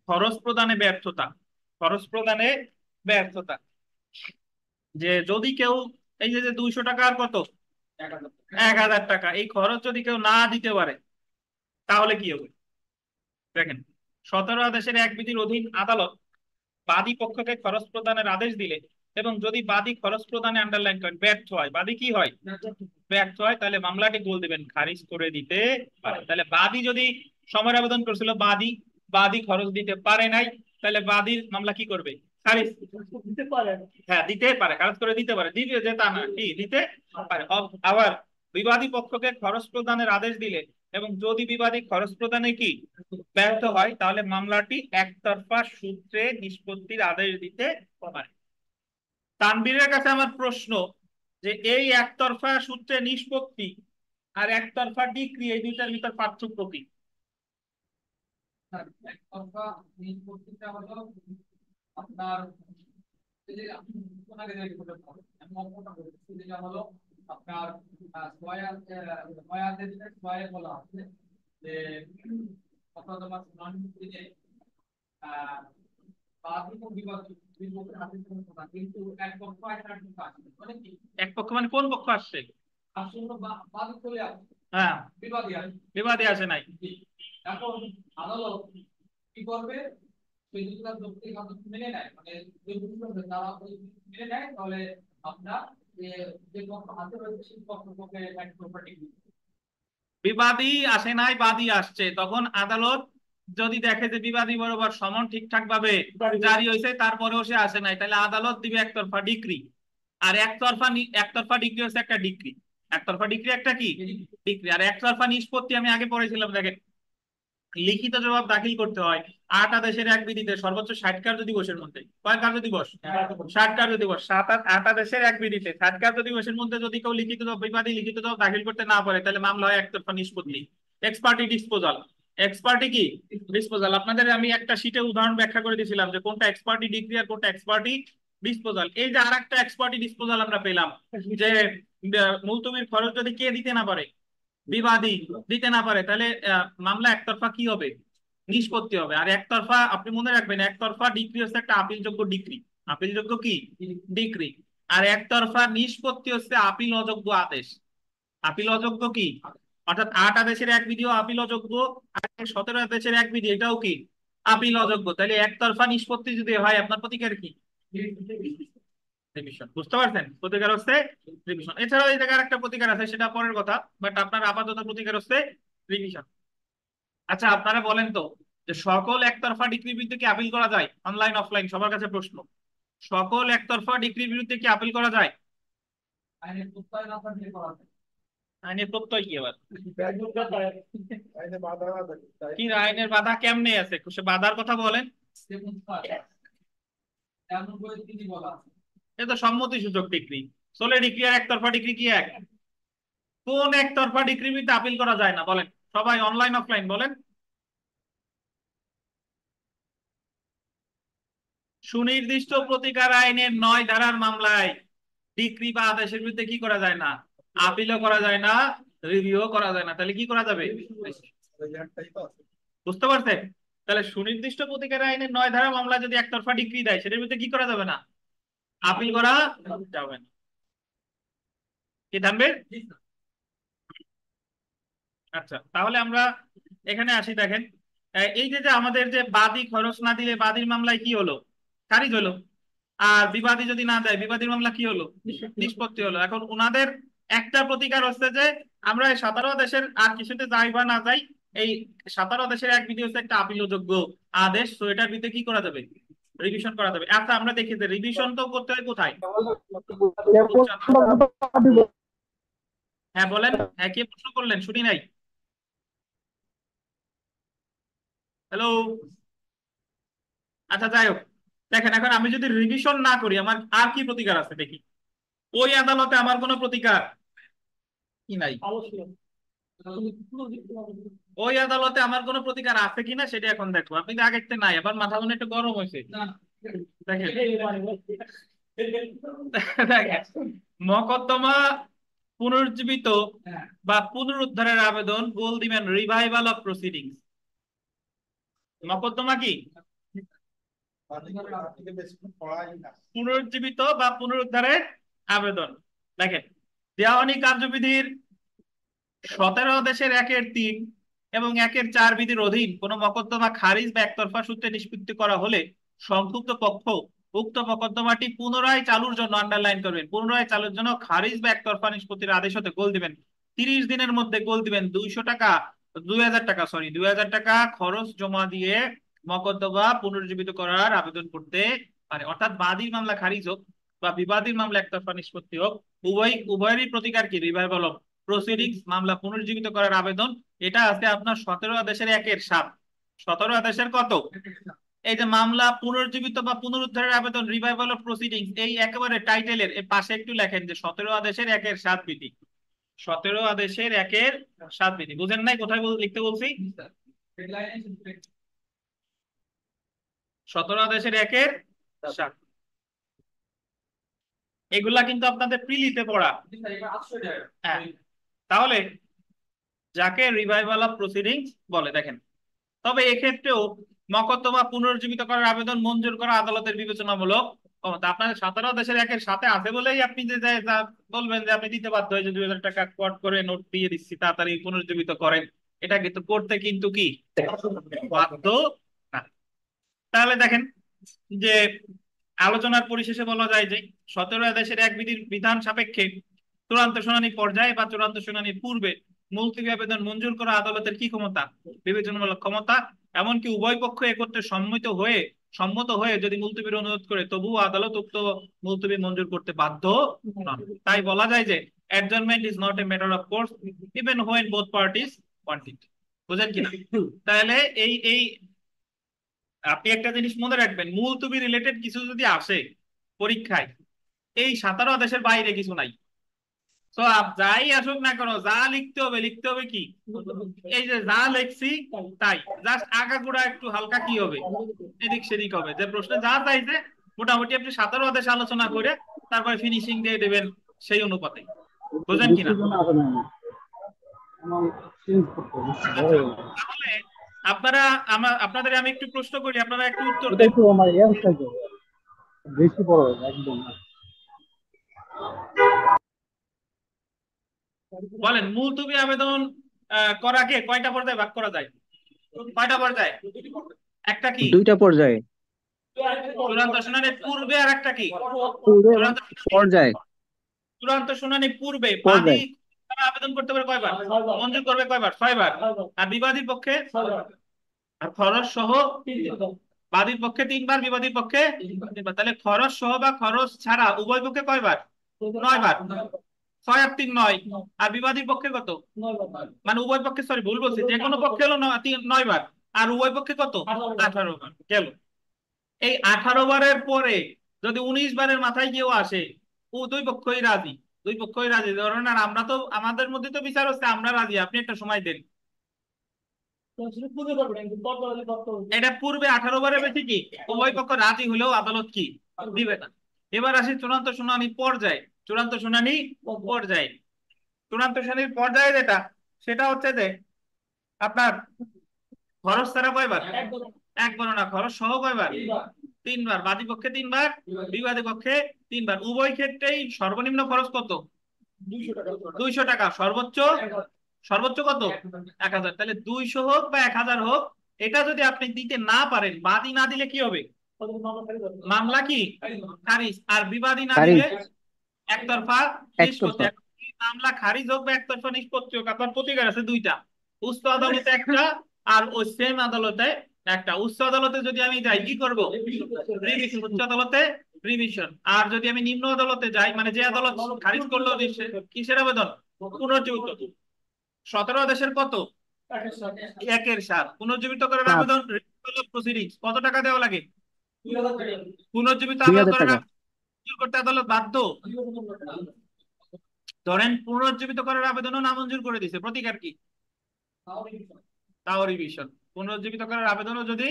Speaker 1: খরচ প্রদানে ব্যর্থতা। খরচ প্রদানে ব্যর্থতা, যে যদি কেউ এই যে 200 টাকা আর কত? 1000 টাকা, এই খরচ যদি কেউ না দিতে পারে তাহলে কি হবে? দেখেন 17 আদেশের এক বিধির অধীন আদালত বাদী পক্ষকে খরচ প্রদানের আদেশ দিলে এবং যদি বাদী খরচ প্রদানে আন্ডারলাইন করেন ব্যর্থ হয়, বাদী কি হয়? ব্যর্থ হয়, তাহলে মামলাটি গোল দিবেন খারিজ করে দিতে পারে। তাহলে বাদী যদি সময়ের আবেদন করেছিল, বাদী বাদী খরচ দিতে পারে নাই, তাহলে বাদীর মামলা কি করবে? খারিজ দিতে পারে। হ্যাঁ, দিতে পারে, খারিজ করে দিতে পারে, দিবে যে তা না, কি দিতে পারে। আবার বিবাদী পক্ষকে খরচ প্রদানের আদেশ দিলে এবং যদি বিবাদী খরচ প্রদানে কি ব্যর্থ হয়, তাহলে মামলাটি একতরফা সূত্রে নিষ্পত্তির আদেশ দিতে পারে। তানবীরের কাছে আমার প্রশ্ন যে এই একতরফা সূত্রে নিষ্পত্তি আর একতরফা ডিক্রি, এই দুইটার ভিতর পার্থক্য কি? একতরফা নিষ্পত্তিটা হলো আপনার এই যে আপনি ওনাকে যেটা করতে পারেন, আমি অঙ্কটা বলছি, যেটা হলো
Speaker 5: আপনার ছয় বলা আছে যে অথবা শুনানিতে বাদী ও বিবাদী দুই পক্ষের হাতে কোনো কথা, কিন্তু এক পক্ষ একটা পক্ষ আসছে, মানে কি
Speaker 1: এক পক্ষ মানে কোন পক্ষ আসছে?
Speaker 5: আসলে বাদী চলে আসছে,
Speaker 1: হ্যাঁ,
Speaker 5: বিবাদী আসছে।
Speaker 1: বিবাদী আসে নাই।
Speaker 5: এখন আদালত কি করবে? সেই যদি তার যৌক্তিক আদর্শ মেনে নেয়, মানে যে বুঝবে তারা মেনে নেয়, তাহলে আপনার যে পক্ষ হাতে রয়েছে সেই পক্ষকে এক প্রপার্টি।
Speaker 1: বিবাদী আসে নাই, বাদী আসছে, তখন আদালত যদি দেখে যে বিবাদী বরাবর সমন ঠিকঠাক ভাবে জারি হয়েছে তারপরেও সে আসে নাই, তাহলে আদালত দিবে একতরফা ডিক্রি। আর একতরফা ডিক্রি হচ্ছে একটা ডিক্রি। একতরফা ডিক্রি একটা কি ডিক্রি। আর একতরফা নিষ্পত্তি আমি আগে পড়েছিলাম, দেখেন লিখিত জবাব দাখিল করতে হয় ৮ আদেশের এক বিধিতে সর্বোচ্চ ৬০ কার্যদিবসের মধ্যে। কয় কার্যদিবস? ৬০ কার্যদিবস। ৮ আদেশের এক বিধিতে ৬০ কার্যদিবসের মধ্যে যদি কেউ লিখিত জবাব, বিবাদী লিখিত জবাব দাখিল করতে না পারে, তাহলে মামলা হয় একতরফা নিষ্পত্তি, এক্সপার্টি ডিসপোজাল। এক্সপার্টি কি ডিসপোজাল। আপনাদের আমি একটা শীটে উদাহরণ ব্যাখ্যা করে দিয়েছিলাম যে কোনটা এক্সপার্টি ডিগ্রি আর কোনটা এক্সপার্টি ডিসপোজাল। এই যে আরেকটা এক্সপার্টি ডিসপোজাল আমরা পেলাম, যে মুলতবির খরচ যদি কে দিতে না পারে, বিবাদী দিতে না পারে, তাহলে মামলা একতরফা কি হবে? নিষ্পত্তি হবে। আর একতরফা আপনি মনে রাখবেন, একতরফা ডিক্রি হচ্ছে একটা আপিলযোগ্য ডিক্রি। আপিলযোগ্য কি ডিক্রি। আর একতরফা নিষ্পত্তি হচ্ছে আপিল অযোগ্য আদেশ। আপিল অযোগ্য কি, অর্থাৎ ৮ আদেশের এক বিধিও আপিল অযোগ্য, আর ১৭ আদেশের এক বিধি এটাও কি আপিল অযোগ্য। তাহলে একতরফা নিষ্পত্তি যদি হয়, আপনার প্রতিকার কি? রিভিশন। বুঝতে পারছেন? প্রতিকার হচ্ছে রিভিশন। এছাড়াও এই জায়গায় একটা প্রতিকার আছে, সেটা পরের কথা, বাট আপনার আপাতত প্রতিকার হচ্ছে রিভিশন। আচ্ছা আপনারা বলেন তো, যে সকল একতরফা ডিক্রির বিরুদ্ধে কি আপিল করা যায়? অনলাইন অফলাইন সবার কাছে প্রশ্ন, সকল একতরফা ডিক্রির বিরুদ্ধে কি আপিল করা যায়?
Speaker 5: আইনের প্রত্যয় না থাকলে করা যায়।
Speaker 1: আইনের প্রত্যয় কি আবার?
Speaker 3: আইনে বাধা না থাকে, তাই
Speaker 1: কি আইনের বাধা কেমনে আছে, সে বাধার কথা বলেন।
Speaker 5: দেখুন স্যার, এমন করে তিনি বলা আছে।
Speaker 1: এ তো সম্মতি সূচক ডিক্রি। সোলে ডিক্রি আর একতরফা ডিক্রি কি এক? কোন একতরফা ডিক্রির বিরুদ্ধে আপিল করা যায় না বলেন সবাই, অনলাইন অফলাইন বলেন। সুনির্দিষ্ট প্রতিকার আইনের ৯ ধারার মামলায় ডিক্রি বা আদেশের বিরুদ্ধে কি করা যায় না? আপিলও করা যায় না, রিভিউ করা যায় না। তাহলে কি করা যাবে?
Speaker 3: ওই একটাই তো আছে।
Speaker 1: বুঝতে পারছেন? তাহলে সুনির্দিষ্ট প্রতিকার আইনের ৯ ধারা মামলা যদি একতরফা ডিক্রি দেয়, সেটার বিরুদ্ধে কি করা যাবে না? আপিল করা যাবে না। কি থামবে? আচ্ছা তাহলে আমরা এখানে আসি। দেখেন এই যে যে আমাদের যে বাদী খরচ না দিলে বাদীর মামলায় কি হলো? খারিজ হলো। আর বিবাদী যদি না দেয়, বিবাদীর মামলা কি হলো? নিষ্পত্তি হলো। এখন উনাদের একটা প্রতিকার হচ্ছে যে আমরা এই ১৭ দেশের আর কিছুতে যাই বা না যাই, এই ১৭ দেশের এক বিধি হচ্ছে একটা আপিলযোগ্য আদেশ, তো এটার বিরুদ্ধে কি করা যাবে? রিভিশন করা যাবে। আচ্ছা আমরা দেখি যে রিভিশন তো করতে হয় কোথায়? হ্যাঁ বলেন, হ্যাঁ কে প্রশ্ন করলেন শুনি নাই। হ্যালো। আচ্ছা যাই হোক, দেখেন এখন আমি যদি রিভিশন না করি, আমার আর কি প্রতিকার আছে দেখি। ওই আদালতে আমার কোনো প্রতিকার কি নাই? ওই আদালতে আমার কোনো প্রতিকার আছে কিনা সেটা এখন দেখবো। আপনি তো আগের থেকে নাই, আবার মাথা মনে একটু গরম হয়েছে। দেখেন দেখেন, মকদ্দমা পুনরুজ্জীবিত বা পুনরুদ্ধারের আবেদন বল দিবেন রিভাইভাল অফ প্রসিডিংস। মকদ্দমা কি
Speaker 3: থেকে বেশিক্ষণ পড়াই না।
Speaker 1: পুনরুজ্জীবিত বা পুনরুদ্ধারের আবেদন। দেখেন দেওয়ানি কার্যবিধির ১৭ দেশের ১-৩ এবং ১-৪ বিধির অধীন কোন মকদ্দমা খারিজ বা একতরফা সূত্রে নিষ্পত্তি করা হলে সংক্ষুব্ধ পক্ষ উক্ত মকদ্দমাটি পুনরায় চালুর জন্য, আন্ডারলাইন করবেন, পুনরায় চালুর জন্য খারিজ বা একতরফা নিষ্পত্তির আদেশ হতে গোল দিবেন ৩০ দিনের মধ্যে গোল দিবেন ২০০ টাকা ২০০০ টাকা ২০০০ টাকা খরচ জমা দিয়ে মকদ্দমা পুনরুজ্জীবিত করার আবেদন করতে পারে। অর্থাৎ বাদীর মামলা খারিজ হোক বা বিবাদীর মামলা একতরফা নিষ্পত্তি হোক, উভয়েরই প্রতিকার কি? রিভাইভাল অফ প্রসিডিংস, মামলা পুনর্জীবিত করার আবেদন। এটা আছে আপনার ১৭ আদেশের ১-৭। ১৭ আদেশের কত? এই যে মামলা পুনর্জীবিত বা পুনরুদ্ধারের আবেদন রিভাইভাল অফ প্রসিডিংস, এই একেবারে টাইটেলের এর পাশে একটু লেখেন যে ১৭ আদেশের ১-৭ বিধি। ১৭ আদেশের ১-৭ বিধি। বুঝেন নাই কোথায় লিখতে বলছি? ১৭ আদেশের ১-৭। এগুলা কিন্তু আপনাদের প্রিলিতে পড়া।
Speaker 5: স্যার এবার 800 টাকা
Speaker 1: হ্যাঁ, তাহলে যাকে রিভাইভাল অফ প্রসিডিংস বলে দেখেন। তবে এক্ষেত্রেও মকদ্দমা পুনরুজ্জীবিত করার আবেদন মঞ্জুর করা আদালতের বিবেচনামূলক ক্ষমতা। আপনার 17 দেশের একের সাথে আছে বলেই আপনি যে বলবেন যে আপনি দিতে বাধ্য হয়েছে 2000 টাকা কোয়াট করে নোট দিয়ে দিচ্ছি তাড়াতাড়ি পুনরুজ্জীবিত করেন, এটা কিন্তু করতে কিন্তু কি বাধ্য না। তাহলে দেখেন যে আলোচনার পরিশেষে বলা যায় যে 17 দেশের এক বিধির বিধান সাপেক্ষে চূড়ান্ত শুনানি পর্যায়ে বা চূড়ান্ত শুনানির পূর্বে মুলতবি আবেদন মঞ্জুর করা আদালতের কি ক্ষমতা? বিবেচনামূলক ক্ষমতা। এমনকি উভয় পক্ষ একত্রে সম্মত হয়ে যদি মুলতবির অনুরোধ করে তবুও আদালত উক্ত মুলতবি মঞ্জুর করতে বাধ্য নন। তাই বলা যায় যে adjournment is not a matter of course even when both parties want ইট। বুঝেন কিনা? তাহলে এই এই আপনি একটা জিনিস মনে রাখবেন, মুলতবি রিলেটেড কিছু যদি আসে পরীক্ষায়, এই 17 দেশের বাইরে কিছু নাই। তো যাই আসুক না কেন, যা লিখতে হবে কি এই যে যা লিখছি তাই, জাস্ট আগাগোড়া একটু হালকা কি হবে এদিক সেদিক হবে, যে প্রশ্নে যা চাইছে মোটামুটি আপনি 17 দেশে আলোচনা করে তারপরে ফিনিশিং দিয়ে দেবেন সেই অনুপাতে। বুঝলেন কিনা? আচ্ছা, তাহলে আপনারা আপনাদের আমি একটু প্রশ্ন করি, আপনারা একটু উত্তর দেন। বলেন মুলতবি আবেদন করাকে কয়টা পর্যায়ে ভাগ করা যায়? কয়টা পর্যায়ে? একটা কি
Speaker 6: 2টা পর্যায়ে।
Speaker 1: চূড়ান্ত শুনানির পূর্বে, আর একটা কি
Speaker 6: পূর্বে এবং
Speaker 1: চূড়ান্ত
Speaker 6: পর্যায়ে।
Speaker 1: চূড়ান্ত শুনানির পূর্বে বাদী
Speaker 6: পর্যায়ে।
Speaker 1: তারা আবেদন করতে পারে কয়বার? মঞ্জুর করবে কয়বার? 6 বার। আর বিবাদীর পক্ষে আর খরচ সহ বাদীর পক্ষে 3 বার, বিবাদীর পক্ষে 3 বার। তাহলে খরচ সহ বা খরচ ছাড়া উভয় পক্ষে কয়বার? 9 বার। 6 আর 3 9। আর বিবাদীর পক্ষে কত? মানে উভয় পক্ষে, সরি ভুল বলছি, যে কোনো পক্ষে হলো 9 বার, আর উভয় পক্ষে কত? 18 বার। গেল। এই 18 বারের পরে যদি 19 বারের মাথায় কেউ আসে, ও দুই পক্ষই রাজি, ধরেন। আর আমরা তো আমাদের মধ্যে তো বিচার হচ্ছে আমরা রাজি, আপনি একটা সময় দেন। এটা পূর্বে 18 বারের বেশি কি উভয় পক্ষ রাজি হলেও আদালত কি দিবে না। এবার আসি চূড়ান্ত শুনানি পর্যায়ে। চূড়ান্ত শুনানির পর্যায়ে যেটা, সেটা হচ্ছে যে আপনার খরচ ছাড়া কয়বার? একবার না, খরচ সহ কয়বার? 3 বার। বাদী পক্ষে 3 বার, বিবাদী পক্ষে 3 বার। উভয় ক্ষেত্রেই সর্বনিম্ন খরচ কত? 200 টাকা। সর্বোচ্চ কত? 1000। তাহলে 200 হোক বা 1000 হোক, এটা যদি আপনি দিতে না পারেন, বাদী না দিলে কি হবে? মামলা কি খারিজ। আর বিবাদী না দিলে একতরফা নিষ্পত্তি। মামলা খারিজ হোক বা একতরফা নিষ্পত্তি হোক, আপনার প্রতিকার আছে দুইটা, উচ্চ আদালতে একটা আর ওই সেম আদালতে একটা। উচ্চ আদালতে যদি আমি যাই কি করব? রিভিশন। উচ্চ আদালতে রিভিশন। আর যদি আমি নিম্ন আদালতে যাই, মানে যে আদালত খারিজ করলো, কিসের আবেদন? পুনর্জীবিত। 17 দেশের কত? একের 7। পুনর্জীবিত করার আবেদন প্রসিডিংস কত টাকা দেওয়া লাগে? পুনর্জীবিত আবেদন করার করতে আদালত বাধ্য। ধরেন পুনর্জীবিত করার আবেদনও নামঞ্জুর করে দিছে, প্রতিকার কি? তাও রিভিশন। পুনর্জীবিত করার আবেদনও যদি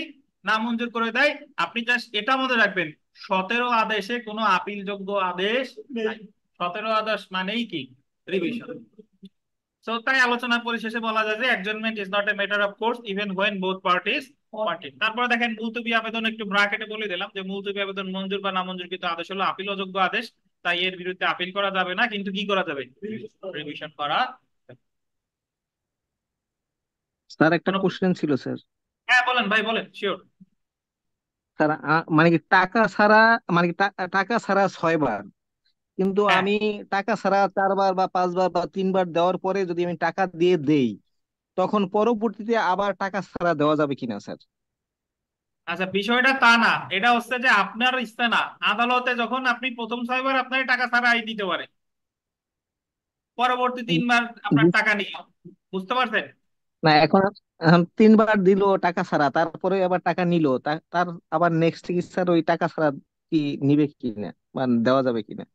Speaker 1: নামঞ্জুর করে দেয়, আপনি জাস্ট এটা মনে রাখবেন, 17 আদেশে কোনো আপিলযোগ্য আদেশ নাই। 17 আদেশ মানেই কি রিভিশন। সো তাই আলোচনা পরিশেষে বলা যায় যে adjournment is not a matter of course even when both parties want ইট। তারপরে দেখেন মুলতবি আবেদন, একটু ব্র্যাকেটে বলে দিলাম যে মুলতবি আবেদন মঞ্জুর বা নামঞ্জুরকৃত আদেশ হলো আপিলযোগ্য আদেশ, তাই এর বিরুদ্ধে আপিল করা যাবে না, কিন্তু কি করা যাবে? রিভিশন করা।
Speaker 6: স্যার একটা কোশ্চেন ছিল স্যার।
Speaker 1: হ্যাঁ বলেন ভাই, বলেন, শিওর।
Speaker 6: স্যার মানে কি টাকা ছাড়া, মানে কি টাকা ছাড়া 6 বার, কিন্তু
Speaker 1: হ্যাঁ,
Speaker 6: আমি টাকা ছাড়া 4 বার বা 5 বার বা 3 বার দেওয়ার পরে যদি আমি টাকা দিয়ে দেই, তখন পরবর্তীতে আবার টাকা ছাড়া দেওয়া যাবে কিনা স্যার?
Speaker 1: আচ্ছা, বিষয়টা তা না, এটা হচ্ছে যে আপনার ইচ্ছা না, আদালতে যখন আপনি প্রথম 6 বার আপনার টাকা ছাড়াই দিতে পারে, পরবর্তী 3 বার আপনার টাকা নিয়ে। বুঝতে পারছেন?
Speaker 6: না, এখন এখন 3 বার দিল টাকা ছাড়া, তারপরে আবার টাকা নিল, তার আবার নেক্সট কি স্যার ওই টাকা ছাড়া কি নিবে কিনা, মানে দেওয়া যাবে কিনা?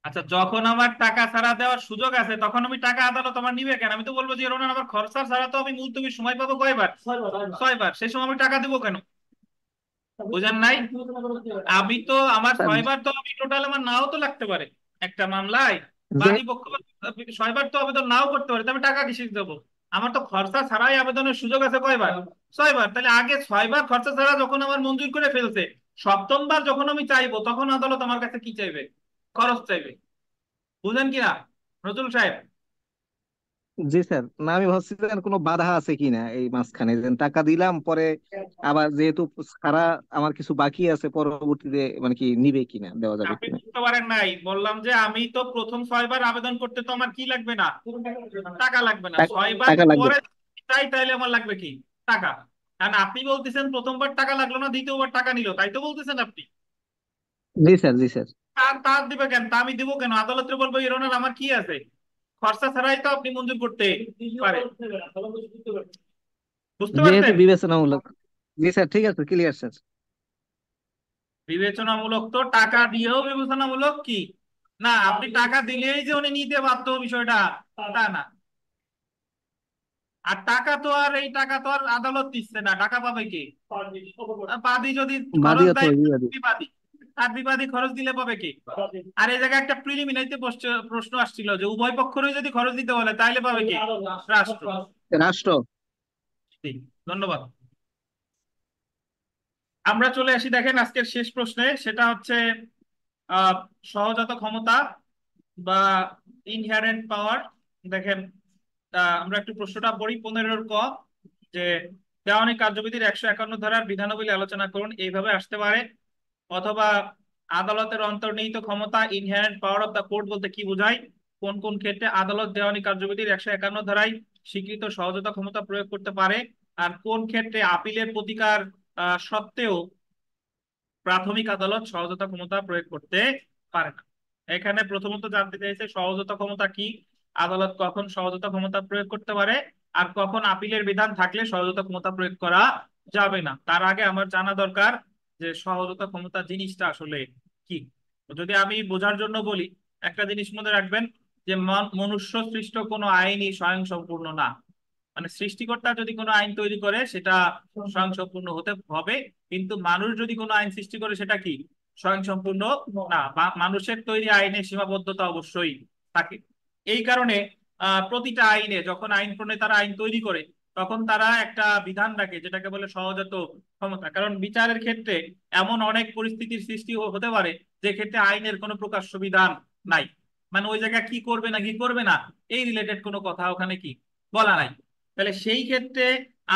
Speaker 1: আচ্ছা, যখন আমার টাকা ছাড়া দেওয়ার সুযোগ আছে তখন আমি টাকা আদালত আমার নিবে কেন? আমি তো বলবো যে রোনান আমার খরচা ছাড়া তো আমি মুলতবির সময় পাবো কয়বার? 6 বার। সেই সময় আমি টাকা দিব কেন? বুঝেন নাই? আমি তো আমার
Speaker 6: স্যার
Speaker 1: 6 বার তো আমি টোটাল আমার নাও তো লাগতে পারে। একটা মামলায়
Speaker 6: যে
Speaker 1: বাদী পক্ষ 6বার তো আবেদন নাও করতে পারে, তবে টাকা কিসে দেবো? আমার তো খরচা ছাড়াই আবেদনের সুযোগ আছে কয়বার? 6বার। তাহলে আগে 6বার খরচা ছাড়া যখন আমার মঞ্জুর করে ফেলছে, 7ম বার যখন আমি চাইবো তখন আদালত আমার কাছে কি চাইবে? খরচ চাইবে। বুঝেন কিনা নজরুল সাহেব?
Speaker 6: জি স্যার, না আমি ভাবছিলাম কোনো বাধা আছে কিনা এই মাঝখানে, যে টাকা দিলাম পরে আবার যেহেতু সারা আমার কিছু বাকি আছে, পরবর্তীতে মানে কি নিবে কিনা, দেওয়া যাবে
Speaker 1: আপনি
Speaker 6: কিনা।
Speaker 1: বুঝতে পারেন নাই, বললাম যে আমি তো প্রথম 6বার আবেদন করতে তো আমার কি লাগবে না, টাকা লাগবে না। 6বার
Speaker 6: টাকা লাগবে।
Speaker 1: পরে চাই তাইলে আমার লাগবে কি? টাকা। কারণ আপনি বলতেছেন প্রথমবার টাকা লাগলো না, দ্বিতীয়বার টাকা নিল, তাই তো বলতেছেন আপনি।
Speaker 6: জি স্যার, জি স্যার।
Speaker 1: তার তার দিবে কেন? তা আমি দিব কেন? আদালতে বলবো ইরোনার আমার কি আছে, খরচা ছাড়াই তো আপনি মঞ্জুর করতে পারে। বুঝতে
Speaker 6: যেহেতু
Speaker 1: পারছেন?
Speaker 6: বিবেচনামূলক। জি স্যার, ঠিক আছে, ক্লিয়ার স্যার।
Speaker 1: বিবেচনামূলক তো টাকা দিয়েও বিবেচনামূলক কি না? আপনি টাকা দিলেই যে উনি নিতে বাধ্য বিষয়টা তা না। আর টাকা তো আর এই টাকা তো আর আদালত দিচ্ছে না, টাকা পাবে কে? বাদী যদি
Speaker 6: বাদী
Speaker 1: খরচ
Speaker 6: অথবা
Speaker 1: দেয়,
Speaker 6: বিবাদী।
Speaker 1: বিবাদী। আর বিবাদী খরচ দিলে পাবে কে? আর এই জায়গায় একটা প্রিলিমিনারিতে প্রশ্ন আসছিল যে উভয় পক্ষেরই যদি খরচ দিতে বলে তাইলে পাবে কে? রাষ্ট্র।
Speaker 6: রাষ্ট্র।
Speaker 1: ঠিক। ধন্যবাদ। আমরা চলে আসি দেখেন আজকের শেষ প্রশ্নে, সেটা হচ্ছে আহ সহজাত ক্ষমতা বা ইনহেরেন্ট পাওয়ার। দেখেন, আমরা একটু প্রশ্নটা পড়ি 15-র ক, যে দেওয়ানি কার্যবিধির 151 ধারার বিধানাবলী আলোচনা করুন। এইভাবে আসতে পারে। অথবা আদালতের অন্তর্নিহিত ক্ষমতা, inherent power of the court বলতে কি বোঝায়? কোন কোন ক্ষেত্রে আদালত দেওয়ানি কার্যবিধির 151 ধারায় স্বীকৃত সহজতা ক্ষমতা প্রয়োগ করতে পারে? আর কোন ক্ষেত্রে আপিলের প্রতিকার সত্ত্বেও প্রাথমিক আদালত সহজতা ক্ষমতা প্রয়োগ করতে পারে না? এখানে প্রথমত জানতে চাইছে সহজতা ক্ষমতা কি, আদালত কখন সহজতা ক্ষমতা প্রয়োগ করতে পারে, আর কখন আপিলের বিধান থাকলে সহজতা ক্ষমতা প্রয়োগ করা যাবে না। তার আগে আমার জানা দরকার যে সহজতা ক্ষমতা জিনিসটা আসলে কি। তো যদি আমি বোঝার জন্য বলি, একটা জিনিস মনে রাখবেন যে মনুষ্য সৃষ্ট কোনো আইনই স্বয়ংসম্পূর্ণ না। মানে সৃষ্টিকর্তা যদি কোনো আইন তৈরি করে সেটা স্বয়ংসম্পূর্ণ হতে হবে, কিন্তু মানুষ যদি কোনো আইন সৃষ্টি করে সেটা কি স্বয়ংসম্পূর্ণ না? মানুষের তৈরি আইনে সীমাবদ্ধতা অবশ্যই থাকে। এই কারণে প্রতিটা আইনে যখন আইন প্রণেতারা আইন তৈরি করে তখন তারা একটা বিধান রাখে যেটাকে বলে সহজাত ক্ষমতা। কারণ বিচারের ক্ষেত্রে এমন অনেক পরিস্থিতির সৃষ্টি হতে পারে যে ক্ষেত্রে আইনের কোনো প্রকাশ্য বিধান নাই। মানে ওই জায়গায় কি করবে না কি করবে না এই রিলেটেড কোনো কথা ওখানে কি বলা নাই। তাহলে সেই ক্ষেত্রে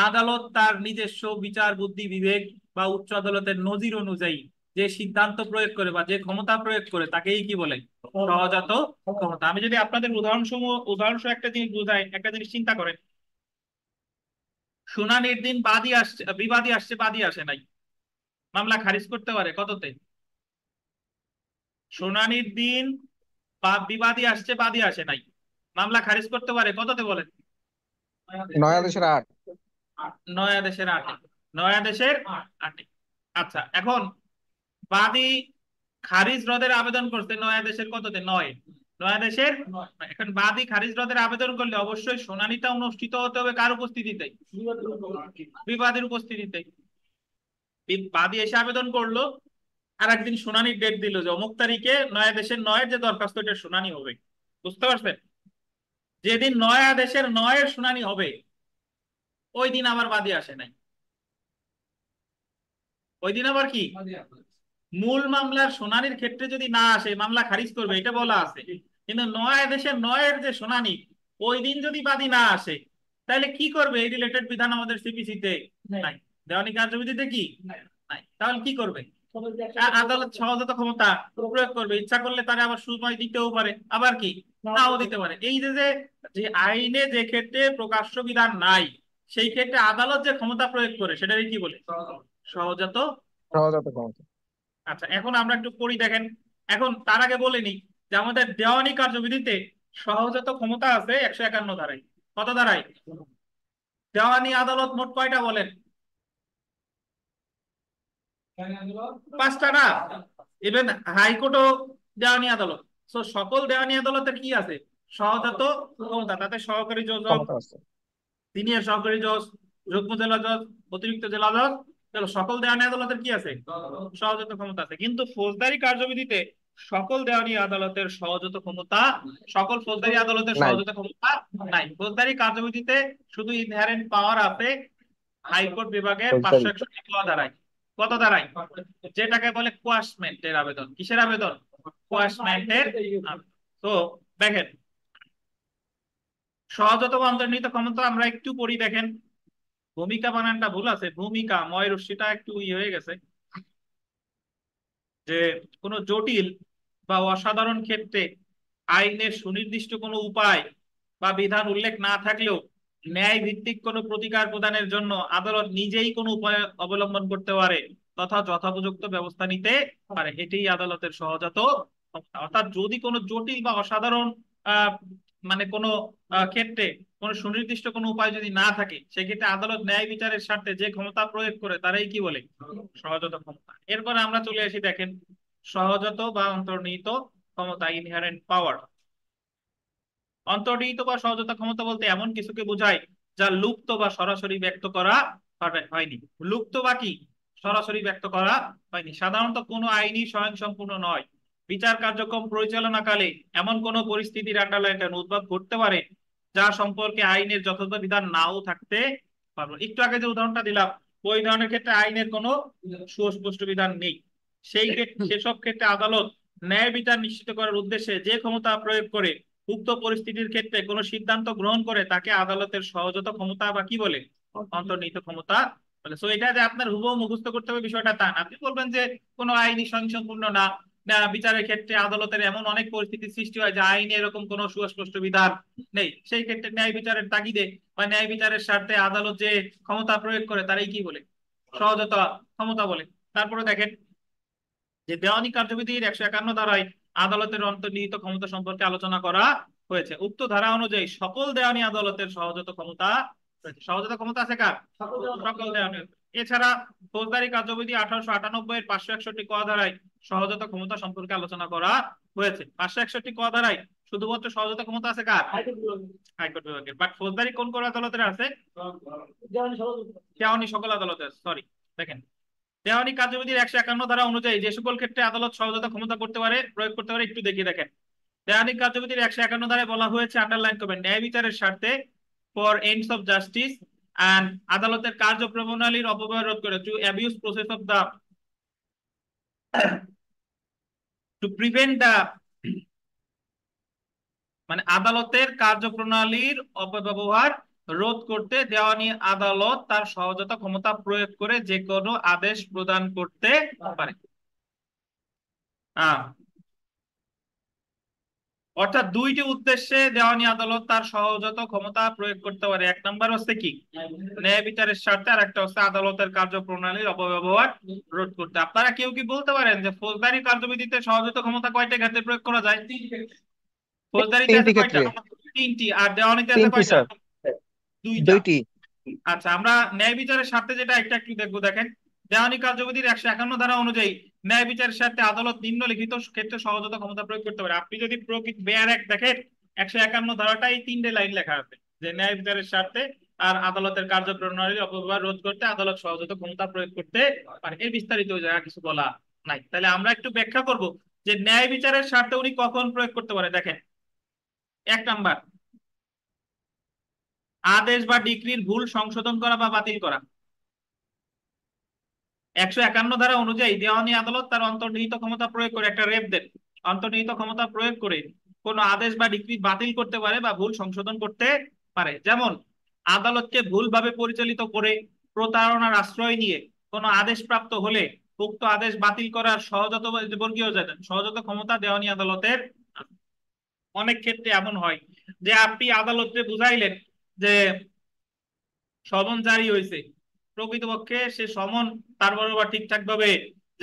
Speaker 1: আদালত তার নিজস্ব বিচার বুদ্ধি বিবেক বা উচ্চ আদালতের নজির অনুযায়ী যে সিদ্ধান্ত প্রয়োগ করে বা যে ক্ষমতা প্রয়োগ করে তাকেই কি বলে? সহজাত ক্ষমতা। আমি যদি আপনাদের উদাহরণসহ একটা জিনিস বুঝাই, একটা জিনিস চিন্তা করেন। শুনানির দিন বাদী আসছে, বিবাদী আসছে, বাদী আসে নাই, মামলা খারিজ করতে পারে কততে? শুনানির দিন বিবাদী আসছে, বাদী আসে নাই, মামলা খারিজ করতে পারে কততে বলেন?
Speaker 4: নয় আদেশের 8।
Speaker 1: 9 আদেশের 8। 9 আদেশের 8। আচ্ছা, এখন বাদী খারিজ রদের আবেদন করতে 9 আদেশের কততে? 9। 9 আদেশের 9। এখন বাদী খারিজ রদের আবেদন করলে অবশ্যই শুনানিটা অনুষ্ঠিত হতে হবে কার উপস্থিতিতে? বিবাদীর উপস্থিতিতে। বাদী এসে আবেদন করলো, আর একদিন শুনানির ডেট দিল যে অমুক তারিখে 9 আদেশের 9 যে দরখাস্ত এটার শুনানি হবে। বুঝতে পারছেন? যেদিন 9 আদেশের 9 শুনানি হবে ওই দিন আবার বাদী আসে নাই। ওই দিন আবার কি মূল মামলার শুনানির ক্ষেত্রে যদি না আসে মামলা খারিজ করবে এটা বলা আছে। কিন্তু 9 আদেশের 9 যে শুনানি ওই দিন যদি বাদী না আসে তাহলে কি করবে? এই রিলেটেড বিধান আমাদের সিপিসিতে নাই, দেওয়ানি কার্যবিধিতে কি নাই। তাহলে কি করবে? আদালত সহজাত ক্ষমতা প্রয়োগ করবে। ইচ্ছা করলে তারা আবার সময় দিতেও পারে, আবার কি নাও দিতে পারে। এই যে যে যে আইনে যে ক্ষেত্রে প্রকাশ্য বিধান নাই সেই ক্ষেত্রে আদালত যে ক্ষমতা প্রয়োগ করে সেটাকে কি বলে? সহজাত।
Speaker 4: সহজাত ক্ষমতা।
Speaker 1: আচ্ছা, এখন আমরা একটু পড়ি দেখেন। এখন তার আগে বলে নিই যে আমাদের দেওয়ানি কার্যবিধিতে সহজাত ক্ষমতা আছে 151 ধারায়। কত ধারায়? দেওয়ানি আদালত মোট কয়টা বলেন? 5টা না? ইভেন হাইকোর্টও দেওয়ানি আদালত। তো সকল দেওয়ানি আদালতের কি আছে? সহজাত ক্ষমতা। তাতে সহকারী জজ,
Speaker 4: ক্ষমতা আছে।
Speaker 1: সিনিয়র সহকারী জজ, যুগ্ম জেলা জজ, অতিরিক্ত জেলা জজ, সকল দেওয়ানি আদালতের কি আছে? সহজাত ক্ষমতা আছে। কিন্তু ফৌজদারি কার্যবিধিতে সকল দেওয়ানি আদালতের সহজত ক্ষমতা, সকল ফৌজদারি আদালতের
Speaker 4: নাই।
Speaker 1: সহজত ক্ষমতা নাই। ফৌজদারি কার্যবিধিতে শুধু ইনহেরেন্ট পাওয়ার আছে হাইকোর্ট বিভাগের
Speaker 4: ফৌজদারি
Speaker 1: 561 ধারায়। কত ধারায়? যেটাকে বলে কোয়াশমেন্টের আবেদন। কিসের আবেদন? কোয়াশমেন্টের আবেদন। তো দেখেন, সহজত বা অন্তর্নিহিত ক্ষমতা আমরা একটু পড়ি। দেখেন, ভূমিকা বানানটা ভুল আছে, ভূমিকা ময় রশ্মিটা একটু হয়ে গেছে। যে কোনো জটিল বা অসাধারণ ক্ষেত্রে আইনের সুনির্দিষ্ট কোনো উপায় বা বিধান উল্লেখ না থাকলেও ন্যায় ভিত্তিক কোনো প্রতিকার প্রদানের জন্য আদালত নিজেই কোনো উপায় অবলম্বন করতে পারে তথা যথোপযুক্ত ব্যবস্থা নিতে পারে, এটাই আদালতের সহজাত ক্ষমতা। অর্থাৎ যদি কোনো জটিল বা অসাধারণ আহ মানে কোনো ক্ষেত্রে কোনো সুনির্দিষ্ট কোনো উপায় যদি না থাকে, সেক্ষেত্রে আদালত ন্যায় বিচারের স্বার্থে যে ক্ষমতা প্রয়োগ করে তারাই কি বলে? সহজাত ক্ষমতা। এরপর আমরা চলে আসি, দেখেন, সহজাত বা অন্তর্নিহিত ক্ষমতা, ইনহেরেন্ট পাওয়ার। অন্তর্নিহিত বা সহজাত ক্ষমতা বলতে এমন কিছুকে বোঝায় যা লুপ্ত বা সরাসরি ব্যক্ত করা হয়নি। লুপ্ত বা কি সরাসরি ব্যক্ত করা হয়নি। সাধারণত কোনো আইনি স্বয়ংসম্পূর্ণ নয়। বিচার কার্যক্রম পরিচালনাকালে এমন কোনো পরিস্থিতির আন্ডারলাইন উদ্ভব ঘটতে পারে যা সম্পর্কে আইনের যথাযথ বিধান নাও থাকতে পারবে। একটু আগে যে উদাহরণটা দিলাম, ওই ধরনের ক্ষেত্রে আইনের কোনো সুস্পষ্ট বিধান নেই। সেসব ক্ষেত্রে আদালত ন্যায় বিচার নিশ্চিত করার উদ্দেশ্যে যে ক্ষমতা প্রয়োগ করে উক্ত পরিস্থিতির ক্ষেত্রে কোনো সিদ্ধান্ত গ্রহণ করে তাকে আদালতের সহজাত ক্ষমতা বা কি বলে? অন্তর্নিহিত ক্ষমতা বলে। সো এটা যে আপনার হুবহু মুখস্থ করতে হবে বিষয়টা তা না। আপনি বলবেন যে কোনো আইনি স্বয়ংসম্পূর্ণ না, বিচারের ক্ষেত্রে আদালতের এমন অনেক পরিস্থিতির সৃষ্টি হয় যে আইনে এরকম কোনো সুস্পষ্ট বিধান নেই, সেই ক্ষেত্রে ন্যায় বিচারের তাগিদে বা ন্যায় বিচারের স্বার্থে আদালত যে ক্ষমতা প্রয়োগ করে তারাই কি বলে? সহজাত ক্ষমতা বলে। তারপরে দেখেন যে দেওয়ানি কার্যবিধির 151 ধারায় আদালতের অন্তর্নিহিত ক্ষমতা সম্পর্কে আলোচনা করা হয়েছে। উক্ত ধারা অনুযায়ী সকল দেওয়ানি আদালতের সহজাত ক্ষমতা রয়েছে। সহজাত ক্ষমতা আছে কার? সকল দেওয়ানি। এছাড়া ফৌজদারি কার্যবিধি 1898 এর 561 ক ধারায় সহজাত ক্ষমতা সম্পর্কে আলোচনা করা হয়েছে। 561 ক ধারায় শুধুমাত্র সহজাত ক্ষমতা আছে কার? হাইকোর্ট বিভাগের। বাট ফৌজদারি কোন কোন আদালতের আছে? দেওয়ানি সকল আদালতের। সরি, দেখেন, দেওয়ানি কার্যবিধির 151 ধারা অনুযায়ী যে সকল ক্ষেত্রে আদালত সহজাত ক্ষমতা করতে পারে, প্রয়োগ করতে পারে, একটু দেখিয়ে দেখেন। দেওয়ানি কার্যবিধির 151 ধারায় বলা হয়েছে, আন্ডারলাইন করবেন, ন্যায় বিচারের স্বার্থে for ends of justice and আদালতের কার্য প্রণালীর অপব্যয় রোধ করে, to abuse process of the to prevent the মানে আদালতের কার্যপ্রণালীর অপব্যবহার রোধ করতে দেওয়ানি আদালত তার সহজাত ক্ষমতা প্রয়োগ করে যে কোনো আদেশ প্রদান করতে পারে। অর্থাৎ দুইটি উদ্দেশ্যে দেওয়ানি আদালত তার সহজাত ক্ষমতা প্রয়োগ করতে পারে। এক নম্বর হচ্ছে কি? ন্যায় বিচারের স্বার্থে, আর একটা হচ্ছে আদালতের কার্যপ্রণালীর অপব্যবহার রোধ করতে। আপনারা কেউ কি বলতে পারেন যে ফৌজদারি কার্যবিধিতে সহজাত ক্ষমতা কয়টা ক্ষেত্রে প্রয়োগ করা যায়? ফৌজদারিতে
Speaker 4: তিনটি
Speaker 1: আছে কয়টা?
Speaker 4: ক্ষেত্রে।
Speaker 1: 3টি। আর দেওয়ানিতে আছে
Speaker 4: 3টি
Speaker 1: কয়টা?
Speaker 4: স্যার।
Speaker 1: 2টা।
Speaker 4: 2টি।
Speaker 1: আচ্ছা, আমরা ন্যায় বিচারের স্বার্থে যেটা একটা একটু দেখবো। দেখেন, দেওয়ানি কার্যবিধির 151 ধারা অনুযায়ী ন্যায় বিচারের স্বার্থে আদালত নিম্নলিখিত ক্ষেত্রে সহজাত ক্ষমতা প্রয়োগ করতে পারে। আপনি যদি প্রকৃত বেয়ার এক দেখেন, 151 ধারাটাই 3টে লাইন লেখা আছে যে ন্যায় বিচারের স্বার্থে আর আদালতের কার্যপ্রণালীর অপব্যবহার রোধ করতে আদালত সহজাত ক্ষমতা প্রয়োগ করতে পারে। এর বিস্তারিত ওই জায়গা কিছু বলা নাই। তাহলে আমরা একটু ব্যাখ্যা করব যে ন্যায় বিচারের স্বার্থে উনি কখন প্রয়োগ করতে পারে। দেখেন, 1 নাম্বার, আদেশ বা ডিক্রির ভুল সংশোধন করা বা বাতিল করা। 151 ধারা অনুযায়ী দেওয়ানি আদালত তার অন্তর্নিহিত ক্ষমতা প্রয়োগ করে, একটা রেপ দেন, অন্তর্নিহিত ক্ষমতা প্রয়োগ করে কোন আদেশ বা ডিক্রি বাতিল করতে পারে বা ভুল সংশোধন করতে পারে। যেমন আদালতকে ভুলভাবে পরিচালিত করে প্রতারণার আশ্রয় নিয়ে কোন আদেশ প্রাপ্ত হলে উক্ত আদেশ বাতিল করার সহজাত বর্গীয় সহজাত ক্ষমতা দেওয়ানি আদালতের। অনেক ক্ষেত্রে এমন হয় যে আপনি আদালতে বুঝাইলেন যে সমন জারি হয়েছে, প্রকৃতপক্ষে সে সমন তার বরাবর ঠিকঠাক ভাবে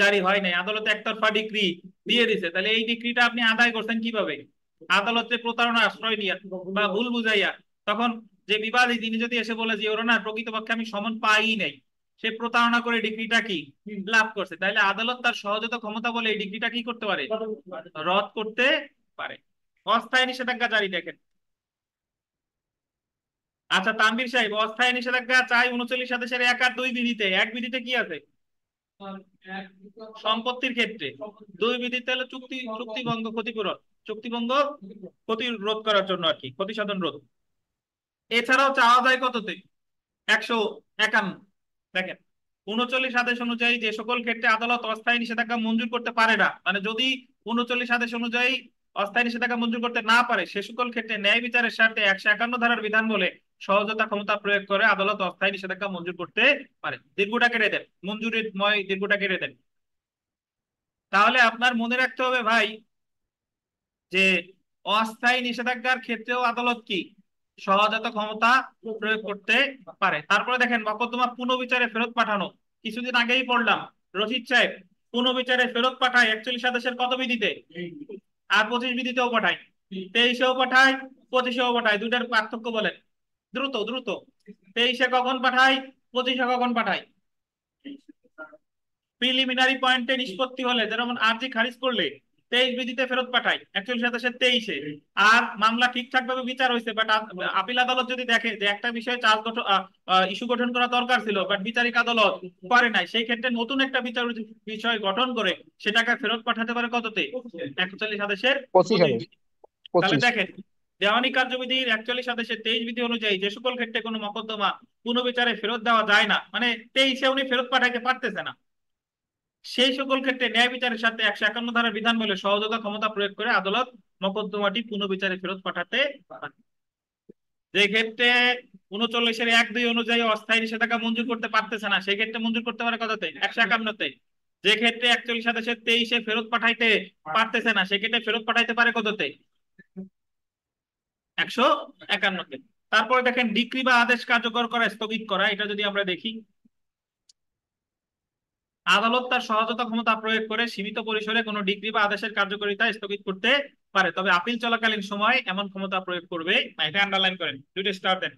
Speaker 1: জারি হয় নাই, আদালত একতরফা ডিক্রি দিয়ে দিছে। তাহলে এই ডিক্রিটা আপনি আদায় করছেন কিভাবে? আদালতে প্রতারণা আশ্রয় নিয়ে বা ভুল বুঝাইয়া। তখন যে বিবাদী তিনি যদি এসে বলে যে ওরা না, প্রকৃতপক্ষে আমি সমন পাই নাই, সে প্রতারণা করে ডিক্রিটা কি লাভ করছে, তাহলে আদালত তার সহজাত ক্ষমতা বলে এই ডিক্রিটা কি করতে পারে? রদ করতে পারে। অস্থায়ী নিষেধাজ্ঞা জারি। দেখেন, আচ্ছা তানভীর সাহেব, অস্থায়ী নিষেধাজ্ঞা চাই 39 আদেশের 1 আর 2 বিধিতে। 1 বিধিতে কি আছে?
Speaker 5: আপনার এক দ্বিতীয়
Speaker 1: সম্পত্তির ক্ষেত্রে দুই বিধিতে হলো চুক্তিভঙ্গ ক্ষতিপূরণ, চুক্তিভঙ্গ ক্ষতি রোধ করার জন্য আর কি, ক্ষতি সাধন রোধ। এছাড়াও চাওয়া যায় কততে? 151। দেখেন 39 আদেশ অনুযায়ী যে সকল ক্ষেত্রে আদালত অস্থায়ী নিষেধাজ্ঞা মঞ্জুর করতে পারে না, মানে যদি 39 আদেশ অনুযায়ী অস্থায়ী নিষেধাজ্ঞা মঞ্জুর করতে না পারে সে সকল ক্ষেত্রে ন্যায় বিচারের স্বার্থে 151 ধারার বিধান বলে সহজতা ক্ষমতা প্রয়োগ করে আদালত অস্থায়ী নিষেধাজ্ঞা মঞ্জুর করতে পারে। দীর্ঘটা কেটে দেন, মঞ্জুরিময় দীর্ঘটা কেটে দেন। তাহলে আপনার মনে রাখতে হবে ভাই যে অস্থায়ী নিষেধাজ্ঞার ক্ষেত্রেও আদালত কি সহজাত ক্ষমতা প্রয়োগ করতে পারে। তারপরে দেখেন মকদ্দমা পুনর্বিচারে ফেরত পাঠানো, কিছুদিন আগেই পড়লাম রশিদ সাহেব পুনর্বিচারে ফেরত পাঠায় 41 আদেশের কত বিধিতে? আর 25 বিধিতেও পাঠায়, 23-এও পাঠায়, 25-এও পাঠায়। দুইটার পার্থক্য বলেন দ্রুত দ্রুত। 23-এ কখন পাঠায়, 25-এ কখন পাঠায়? প্রিলিমিনারি পয়েন্টে নিষ্পত্তি হলে, যেমন আর্জি খারিজ করলে 23 বিধিতে ফেরত পাঠায় 41 আদেশের 23-এ। আর মামলা ঠিকঠাক ভাবে বিচার হয়েছে, বাট আপিল আদালত যদি দেখে যে একটা বিষয়ে চার্জ গঠন ইস্যু গঠন করা দরকার ছিল বাট বিচারিক আদালত করে নাই, সেই ক্ষেত্রে নতুন একটা বিচার বিষয় গঠন করে সেটাকে ফেরত পাঠাতে পারে কততে? 41 আদেশের
Speaker 4: 25
Speaker 1: 25 বিধি। তাহলে
Speaker 4: 25
Speaker 1: দেখেন দেওয়ানি কার্যবিধির 41 আদেশের 23 বিধি অনুযায়ী যে সকল ক্ষেত্রে কোনো মকদ্দমা পুনর্বিচারে ফেরত দেওয়া যায় না, মানে 23-এ উনি ফেরত পাঠাইতে পারতেছে না, সেই সকল ক্ষেত্রে ন্যায় বিচারের সাথে 151 ধারার বিধান বলে সহযোগিতা ক্ষমতা প্রয়োগ করে আদালত মকদ্দমাটি পুনর্বিচারে ফেরত পাঠাতে পারে। যে ক্ষেত্রে 39-এর 1-2 অনুযায়ী অস্থায়ী নিষেধাজ্ঞা মঞ্জুর করতে পারতেছে না সেই ক্ষেত্রে মঞ্জুর করতে পারে কততে? 151-তে। যে ক্ষেত্রে 41 আদেশের 23-এ ফেরত পাঠাইতে পারতেছে না সেক্ষেত্রে ফেরত পাঠাইতে পারে কততে? 151-তে। তারপরে দেখেন ডিক্রি বা আদেশ কার্যকর করা স্থগিত করা, এটা যদি আমরা দেখি আদালত তার সহজতা ক্ষমতা প্রয়োগ করে সীমিত পরিসরে কোনো ডিক্রি বা আদেশের কার্যকারিতা স্থগিত করতে পারে, তবে আপিল চলাকালীন সময় এমন ক্ষমতা প্রয়োগ করবে না। এটা আন্ডারলাইন করেন, দুইটা স্টার দেন।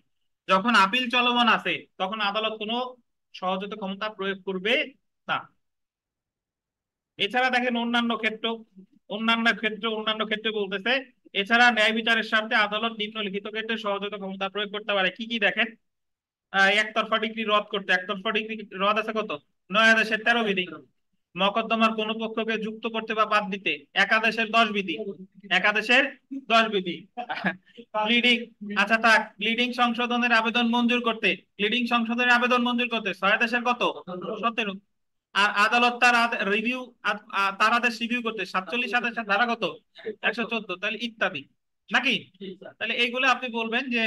Speaker 1: যখন আপিল চলমান আছে তখন আদালত কোনো সহজতা ক্ষমতা প্রয়োগ করবে না। এছাড়া দেখেন অন্যান্য ক্ষেত্রে বলতেছে এছাড়া ন্যায় বিচারের স্বার্থে আদালত নিম্নলিখিত ক্ষেত্রে সহজতা ক্ষমতা প্রয়োগ করতে পারে। কি কি দেখেন? একতরফা ডিগ্রি রদ করতে, একতরফা ডিগ্রি রদ আছে কত? 9 আদেশের 13 বিধি। মকদ্দমার কোন পক্ষকে যুক্ত করতে বা বাদ দিতে একাদেশের 10 বিধি, একাদেশের 10 বিধি। প্লিডিং, আচ্ছা থাক, প্লিডিং সংশোধনের আবেদন মঞ্জুর করতে, প্লিডিং সংশোধনের আবেদন মঞ্জুর করতে 6 আদেশের কত? 17। আর আদালত তার রিভিউ, তার আদেশ রিভিউ করতে 47 আদেশের ধারা কত? 114। তাহলে ইত্যাদি নাকি? তাহলে এইগুলো আপনি বলবেন যে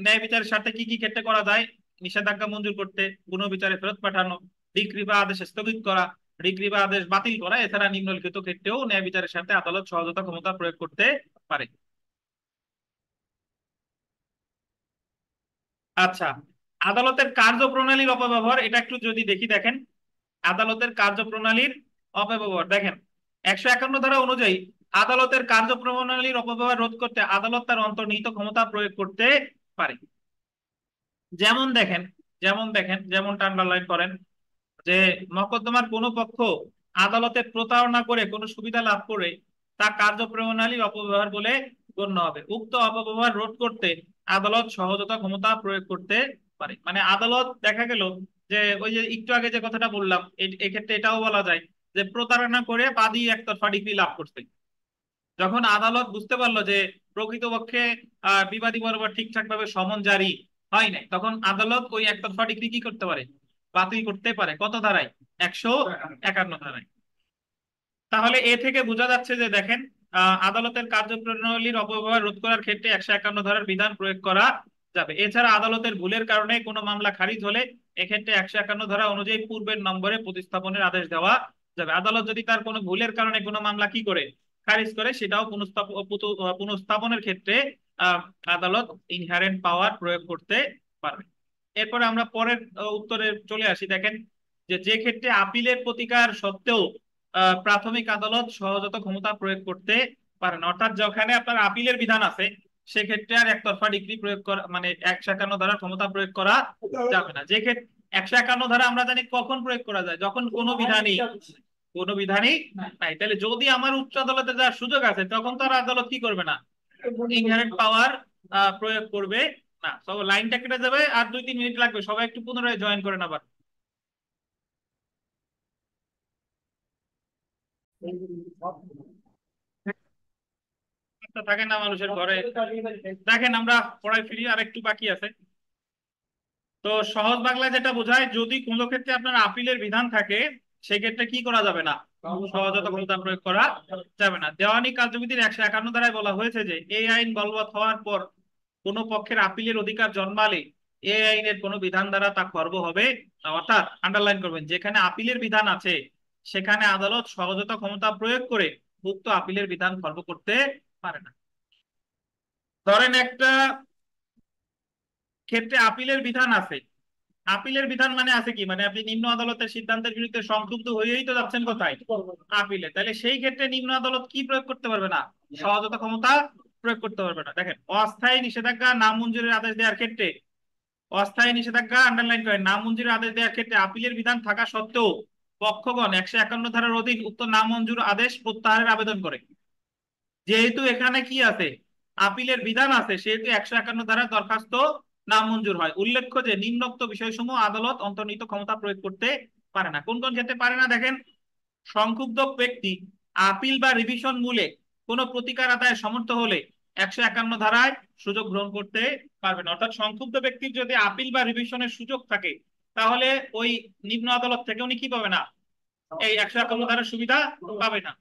Speaker 1: ন্যায় বিচারের স্বার্থে কি কি ক্ষেত্রে করা যায়? নিষেধাজ্ঞা মঞ্জুর করতে, পুনর্বিচারে ফেরত পাঠানো, ডিক্রি বা আদেশ স্থগিত করা, ডিক্রি বা আদেশ বাতিল করা। এছাড়া নিম্নলিখিত ক্ষেত্রেও ন্যায় বিচারের স্বার্থে আদালত সহজতা ক্ষমতা প্রয়োগ করতে পারে। আচ্ছা, আদালতের কার্যপ্রণালীর অপব্যবহার, এটা একটু যদি দেখি। দেখেন আদালতের কার্যপ্রণালীর অপব্যবহার দেখেন 151 ধারা অনুযায়ী আদালতের কার্যপ্রণালীর অপব্যবহার রোধ করতে আদালত তার অন্তর্নিহিত ক্ষমতা প্রয়োগ করতে পারে। যেমনটা আন্ডারলাইন করেন যে মকদ্দমার কোনো পক্ষ আদালতে প্রতারণা করে কোনো সুবিধা লাভ করে তা কার্যপ্রণালীর অপব্যবহার বলে গণ্য হবে। উক্ত অপব্যবহার রোধ করতে আদালত সহজতা ক্ষমতা প্রয়োগ করতে পারে। মানে আদালত দেখা গেল যে ওই যে একটু আগে যে কথাটা বললাম এক্ষেত্রে এটাও বলা যায় যে প্রতারণা করে বাদী একতরফা ডিগ্রি লাভ করতে। যখন আদালত বুঝতে পারলো যে প্রকৃতপক্ষে বিবাদী বরাবর ঠিকঠাক ভাবে সমন জারি হয় নাই, তখন আদালত ওই একতরফা ডিগ্রি কি করতে পারে? বাতিল করতে পারে। কত ধারায়? 151 ধারায়। তাহলে এ থেকে বোঝা যাচ্ছে যে দেখেন আদালতের কার্যপ্রণালীর অপব্যবহার রোধ করার ক্ষেত্রে 151 ধারার বিধান প্রয়োগ করা যাবে। এছাড়া আদালতের ভুলের কারণে কোনো মামলা খারিজ হলে এক্ষেত্রে 151 ধারা অনুযায়ী পূর্বের নম্বরে প্রতিস্থাপনের আদেশ দেওয়া যাবে। আদালত যদি তার কোনো ভুলের কারণে কোনো মামলা কি করে? খারিজ করে, সেটাও পুনঃস্থাপনের ক্ষেত্রে আদালত ইনহারেন্ট পাওয়ার প্রয়োগ করতে পারবে। এরপরে আমরা পরের উত্তরে চলে আসি। দেখেন যে ক্ষেত্রে আপিলের প্রতিকার সত্ত্বেও প্রাথমিক আদালত সহজত ক্ষমতা প্রয়োগ করতে পারেন, অর্থাৎ যেখানে আপনার আপিলের বিধান আছে সেক্ষেত্রে আর একতরফা ডিগ্রি প্রয়োগ করা মানে 151 ধারার ক্ষমতা প্রয়োগ করা যাবে না। যে ক্ষেত্রে 151 ধারা আমরা জানি কখন প্রয়োগ করা যায়, যখন কোনো বিধানই নাই। তাহলে যদি আমার উচ্চ আদালতে যাওয়ার সুযোগ আছে তখন তো আর আদালত কি করবে না? ইনহারেন্ট পাওয়ার প্রয়োগ করবে না। সব লাইনটা কেটে যাবে, আর 2-3 মিনিট লাগবে, সবাই একটু পুনরায় জয়েন করেন আবার। থাকে না মানুষের ঘরে। দেখেন আমরা পড়ায় ফিরি, আর একটু বাকি আছে। তো সহজ বাংলায় যেটা বোঝায়, যদি কোনো ক্ষেত্রে আপনার আপিলের বিধান থাকে সেক্ষেত্রে কি করা যাবে না, সহজত ক্ষমতা প্রয়োগ করা যাবে না। দেওয়ানি কার্যবিধির 151 ধারায় বলা হয়েছে যে এই আইন বলবৎ হওয়ার পর কোনো পক্ষের আপিলের অধিকার জন্মালে এই আইনের কোনো বিধান দ্বারা তা খর্ব হবে না। অর্থাৎ আন্ডারলাইন করবেন, যেখানে আপিলের বিধান আছে সেখানে আদালত সহজত ক্ষমতা প্রয়োগ করে উক্ত আপিলের বিধান খর্ব করতে পারে না। ধরেন একটা ক্ষেত্রে আপিলের বিধান আছে, আপিলের বিধান মানে আছে কি, মানে আপনি নিম্ন আদালতের সিদ্ধান্তের বিরুদ্ধে সংক্ষুব্ধ হয়েই তো যাচ্ছেন কোথায়, আপিলে। তাহলে সেই ক্ষেত্রে নিম্ন আদালত কি প্রয়োগ করতে পারবে না, সহজত ক্ষমতা প্রয়োগ করতে পারবে না। দেখেন, অস্থায়ী নিষেধাজ্ঞা নামঞ্জুরের আদেশ দেওয়ার ক্ষেত্রে, অস্থায়ী নিষেধাজ্ঞা আন্ডারলাইন করেন, নামঞ্জুরের আদেশ দেওয়ার ক্ষেত্রে আপিলের বিধান থাকা সত্ত্বেও পক্ষগণ 151 ধারার অধীন উক্ত নামঞ্জুর আদেশ প্রত্যাহারের আবেদন করে। যেহেতু এখানে কি আছে, আপিলের বিধান আছে, সেহেতু 151 ধারার দরখাস্ত নামঞ্জুর হয়। উল্লেখ্য যে নিম্নোক্ত বিষয়সমূহ আদালত অন্তর্নিহিত ক্ষমতা প্রয়োগ করতে পারে না। কোন কোন ক্ষেত্রে পারে না দেখেন, সংক্ষুব্ধ ব্যক্তি আপিল বা রিভিশন মূলে কোনো প্রতিকার আদায়ে সমর্থ হলে 151 ধারায় সুযোগ গ্রহণ করতে পারবে না। অর্থাৎ সংক্ষুব্ধ ব্যক্তির যদি আপিল বা রিভিশনের সুযোগ থাকে তাহলে ওই নিম্ন আদালত থেকে উনি কি পাবে না, এই 151 ধারার সুবিধা পাবে না।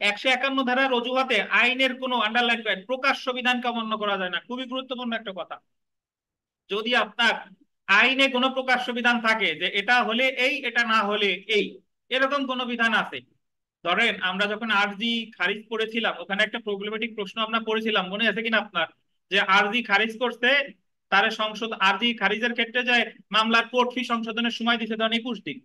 Speaker 1: 151 ধারার অজুহাতে আইনের কোনো আন্ডারলাইন করেন প্রকাশ্য বিধানকে অমান্য করা যায় না। খুবই গুরুত্বপূর্ণ একটা কথা। যদি আপনার আইনে কোনো প্রকাশ্য বিধান থাকে যে এটা হলে এই, এটা না হলে এই, এরকম কোনো বিধান আছে, ধরেন আমরা যখন আরজি খারিজ করেছিলাম ওখানে একটা প্রবলেমেটিক প্রশ্ন আমরা পড়েছিলাম, মনে আছে কিনা আপনার, যে আরজি খারিজ করতে তার সংসদ, আরজি খারিজের ক্ষেত্রে যে মামলার কোর্ট ফি সংশোধনের সময় দিতে ধরেন 21 দিন,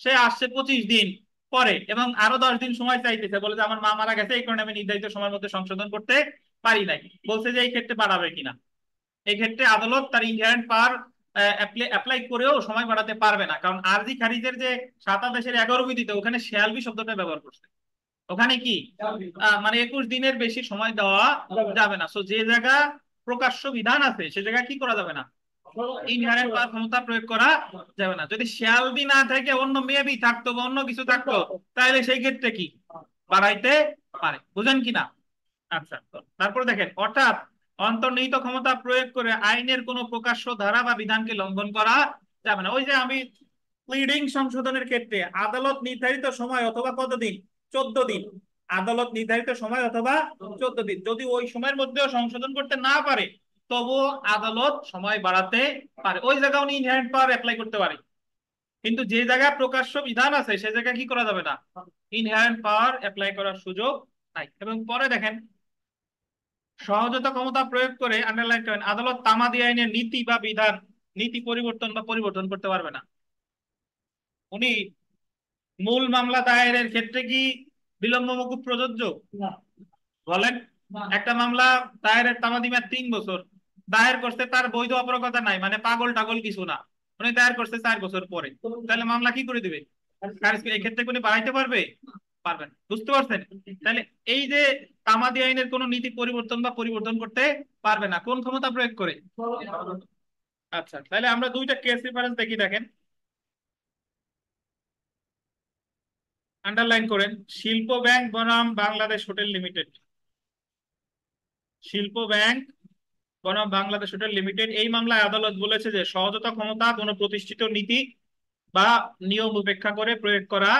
Speaker 1: সে আসছে 25 দিন পরে এবং আরো 10 দিন সময় চাইতেছে, বলে যে আমার মা মারা গেছে এই কারণে আমি নির্ধারিত সময়ের মধ্যে সংশোধন করতে পারি নাই। বলছে যে এই ক্ষেত্রে বাড়াবে কিনা, এই ক্ষেত্রে আদালত তার ইনহেরেন্ট পাওয়ার অ্যাপ্লাই করেও সময় বাড়াতে পারবে না, কারণ আরজি খারিজের যে 7 আদেশের 11 বিধিতে ওখানে শেয়াল বি শব্দটা ব্যবহার করছে। ওখানে কি মানে 21 দিনের বেশি সময় দেওয়া যাবে না। সো যে জায়গা প্রকাশ্য বিধান আছে সে জায়গা কি করা যাবে না, ইনহেরেন্ট পাওয়ার ক্ষমতা প্রয়োগ করা যাবে না। যদি শেয়াল বি না থেকে অন্য মেবি থাকতো বা অন্য কিছু থাকতো তাহলে সেই ক্ষেত্রে কি বাড়াইতে পারে, বুঝেন কিনা। আচ্ছা, তারপর দেখেন, অর্থাৎ অন্তর্নিহিত ক্ষমতা প্রয়োগ করে আইনের কোনো প্রকাশ্য ধারা বা বিধানকে লঙ্ঘন করা যাবে না। ওই যে আমি প্লিডিং সংশোধনের ক্ষেত্রে আদালত নির্ধারিত সময় অথবা কতদিন, 14 দিন, আদালত নির্ধারিত সময় অথবা 14 দিন, যদি ওই সময়ের মধ্যেও সংশোধন করতে না পারে তবুও আদালত সময় বাড়াতে পারে, ওই জায়গায় উনি ইনহেরেন্ট পাওয়ার অ্যাপ্লাই করতে পারে। কিন্তু যে জায়গায় প্রকাশ্য বিধান আছে সে জায়গায় কি করা যাবে না, ইনহেরেন্ট পাওয়ার অ্যাপ্লাই করার সুযোগ নাই। এবং পরে দেখেন, সহজত ক্ষমতা প্রয়োগ করে আন্ডারলাইন করেন, আদালত তামাদি আইনের নীতি বা বিধান নীতি পরিবর্তন করতে পারবে না। উনি মূল মামলা দায়েরের ক্ষেত্রে কি বিলম্ব মকুব প্রযোজ্য বলেন, একটা মামলা দায়েরের তামাদি মেয়াদ 3 বছর, দায়ের করছে তার বৈধ অপরাগতা নাই, মানে পাগল টাগল কিছু না, উনি দায়ের করছে 4 বছর পরে, তাহলে মামলা কি করে দিবে, এই ক্ষেত্রে কোন বাড়াইতে পারবে, পারবেন, বুঝতে পারছেন। তাহলে এই যে তামাদি আইনের কোন নীতি পরিবর্তন করতে পারবে না, কোন ক্ষমতা প্রয়োগ করে। আচ্ছা, তাহলে আমরা দুইটা কেস রেফারেন্স দেখি, দেখেন আন্ডারলাইন করেন, শিল্প ব্যাংক বনাম বাংলাদেশ হোটেল লিমিটেড, শিল্প ব্যাংক বনাম বাংলাদেশ হোটেল লিমিটেড। এই মামলায় আদালত বলেছে যে সহজতা ক্ষমতা কোনো প্রতিষ্ঠিত নীতি বা নিয়ম উপেক্ষা করে প্রয়োগ করা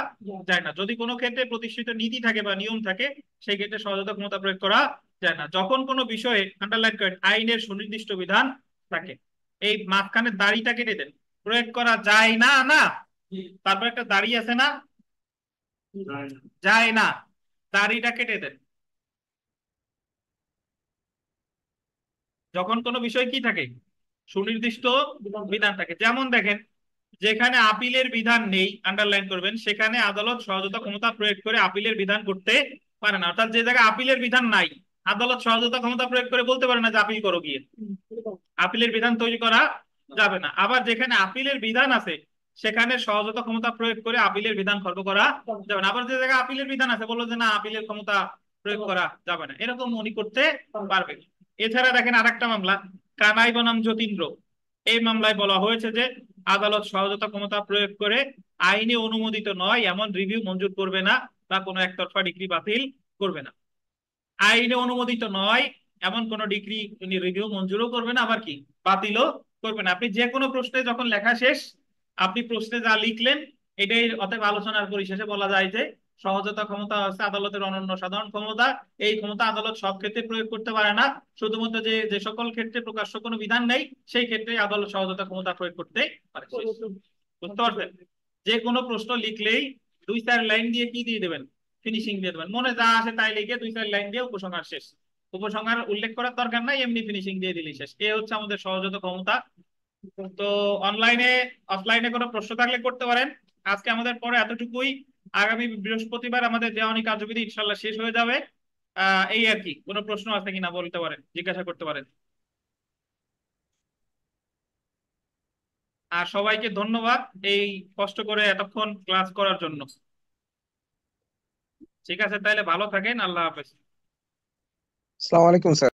Speaker 1: যায় না। যদি কোনো ক্ষেত্রে প্রতিষ্ঠিত নীতি থাকে বা নিয়ম থাকে সেই ক্ষেত্রে সহজতা ক্ষমতা প্রয়োগ করা যায় না। যখন কোনো বিষয়ে আন্ডারলাইন করেন আইনের সুনির্দিষ্ট বিধান থাকে, এই মাঝখানের দাড়িটা কেটে দেন, প্রয়োগ করা যায় না, না তারপর একটা দাড়ি আছে না, যায় না, দাড়িটা কেটে দেন। যখন কোনো বিষয় কি থাকে, সুনির্দিষ্ট বিধান থাকে, যেমন দেখেন যেখানে আপিলের বিধান নেই আন্ডারলাইন করবেন, সেখানে আদালত সহজতা ক্ষমতা প্রয়োগ করে আপিলের বিধান করতে পারে না। অর্থাৎ যে জায়গায় আপিলের বিধান নাই আদালত সহজতা ক্ষমতা প্রয়োগ করে বলতে পারে না যে আপিল করো গিয়ে, আপিলের বিধান তৈরি করা যাবে না। আবার যেখানে আপিলের বিধান আছে সেখানে সহজতা ক্ষমতা প্রয়োগ করে আপিলের বিধান খর্ব করা যাবে না। আবার যে জায়গায় আপিলের বিধান আছে বললো যে না আপিলের ক্ষমতা প্রয়োগ করা যাবে না, এরকম উনি করতে পারবে। এছাড়া দেখেন আরেকটা মামলা কানাই বনাম যতীন্দ্র, এই মামলায় বলা হয়েছে যে আদালত সহজতা ক্ষমতা প্রয়োগ করে আইনে অনুমোদিত নয় এমন রিভিউ মঞ্জুর করবে না বা কোনো একতরফা ডিগ্রি বাতিল করবে না। আইনে অনুমোদিত নয় এমন কোন ডিগ্রি উনি রিভিউ মঞ্জুরও করবে না, আবার কি বাতিলও করবে না। আপনি যে কোনো প্রশ্নে যখন লেখা শেষ, আপনি প্রশ্নে যা লিখলেন এটাই, অতএব আলোচনার পরিশেষে বলা যায় যে সহজতা ক্ষমতা হচ্ছে আদালতের অনন্য সাধারণ ক্ষমতা। এই ক্ষমতা আদালত সব ক্ষেত্রে প্রয়োগ করতে পারে না, শুধুমাত্র যে যে সকল ক্ষেত্রে প্রকাশ্য কোনো বিধান নেই সেই ক্ষেত্রে আদালত সহজতা ক্ষমতা প্রয়োগ করতে পারে। শেষ। বুঝতে পারছেন? যে কোনো প্রশ্ন লিখলেই 2-4 লাইন দিয়ে কি দিয়ে দেবেন, ফিনিশিং দিয়ে দেবেন। মনে যা আসে তাই লিখে 2-4 লাইন দিয়ে উপসংহার শেষ। উপসংহার উল্লেখ করার দরকার নাই, এমনি ফিনিশিং দিয়ে দিলেই শেষ। এ হচ্ছে আমাদের সহজত ক্ষমতা। তো অনলাইনে অফলাইনে কোনো প্রশ্ন থাকলে করতে পারেন। আজকে আমাদের পরে এতটুকুই। আগামী বৃহস্পতিবার আমাদের দেওয়ানি কার্যবিধি ইনশাল্লাহ শেষ হয়ে যাবে। এই আর কি। কোনো প্রশ্ন আছে কিনা বলতে পারেন, জিজ্ঞাসা করতে পারেন। আর সবাইকে ধন্যবাদ এই কষ্ট করে এতক্ষণ ক্লাস করার জন্য। ঠিক আছে, তাহলে ভালো থাকেন। আল্লাহ হাফেজ।
Speaker 6: আসসালামু আলাইকুম স্যার।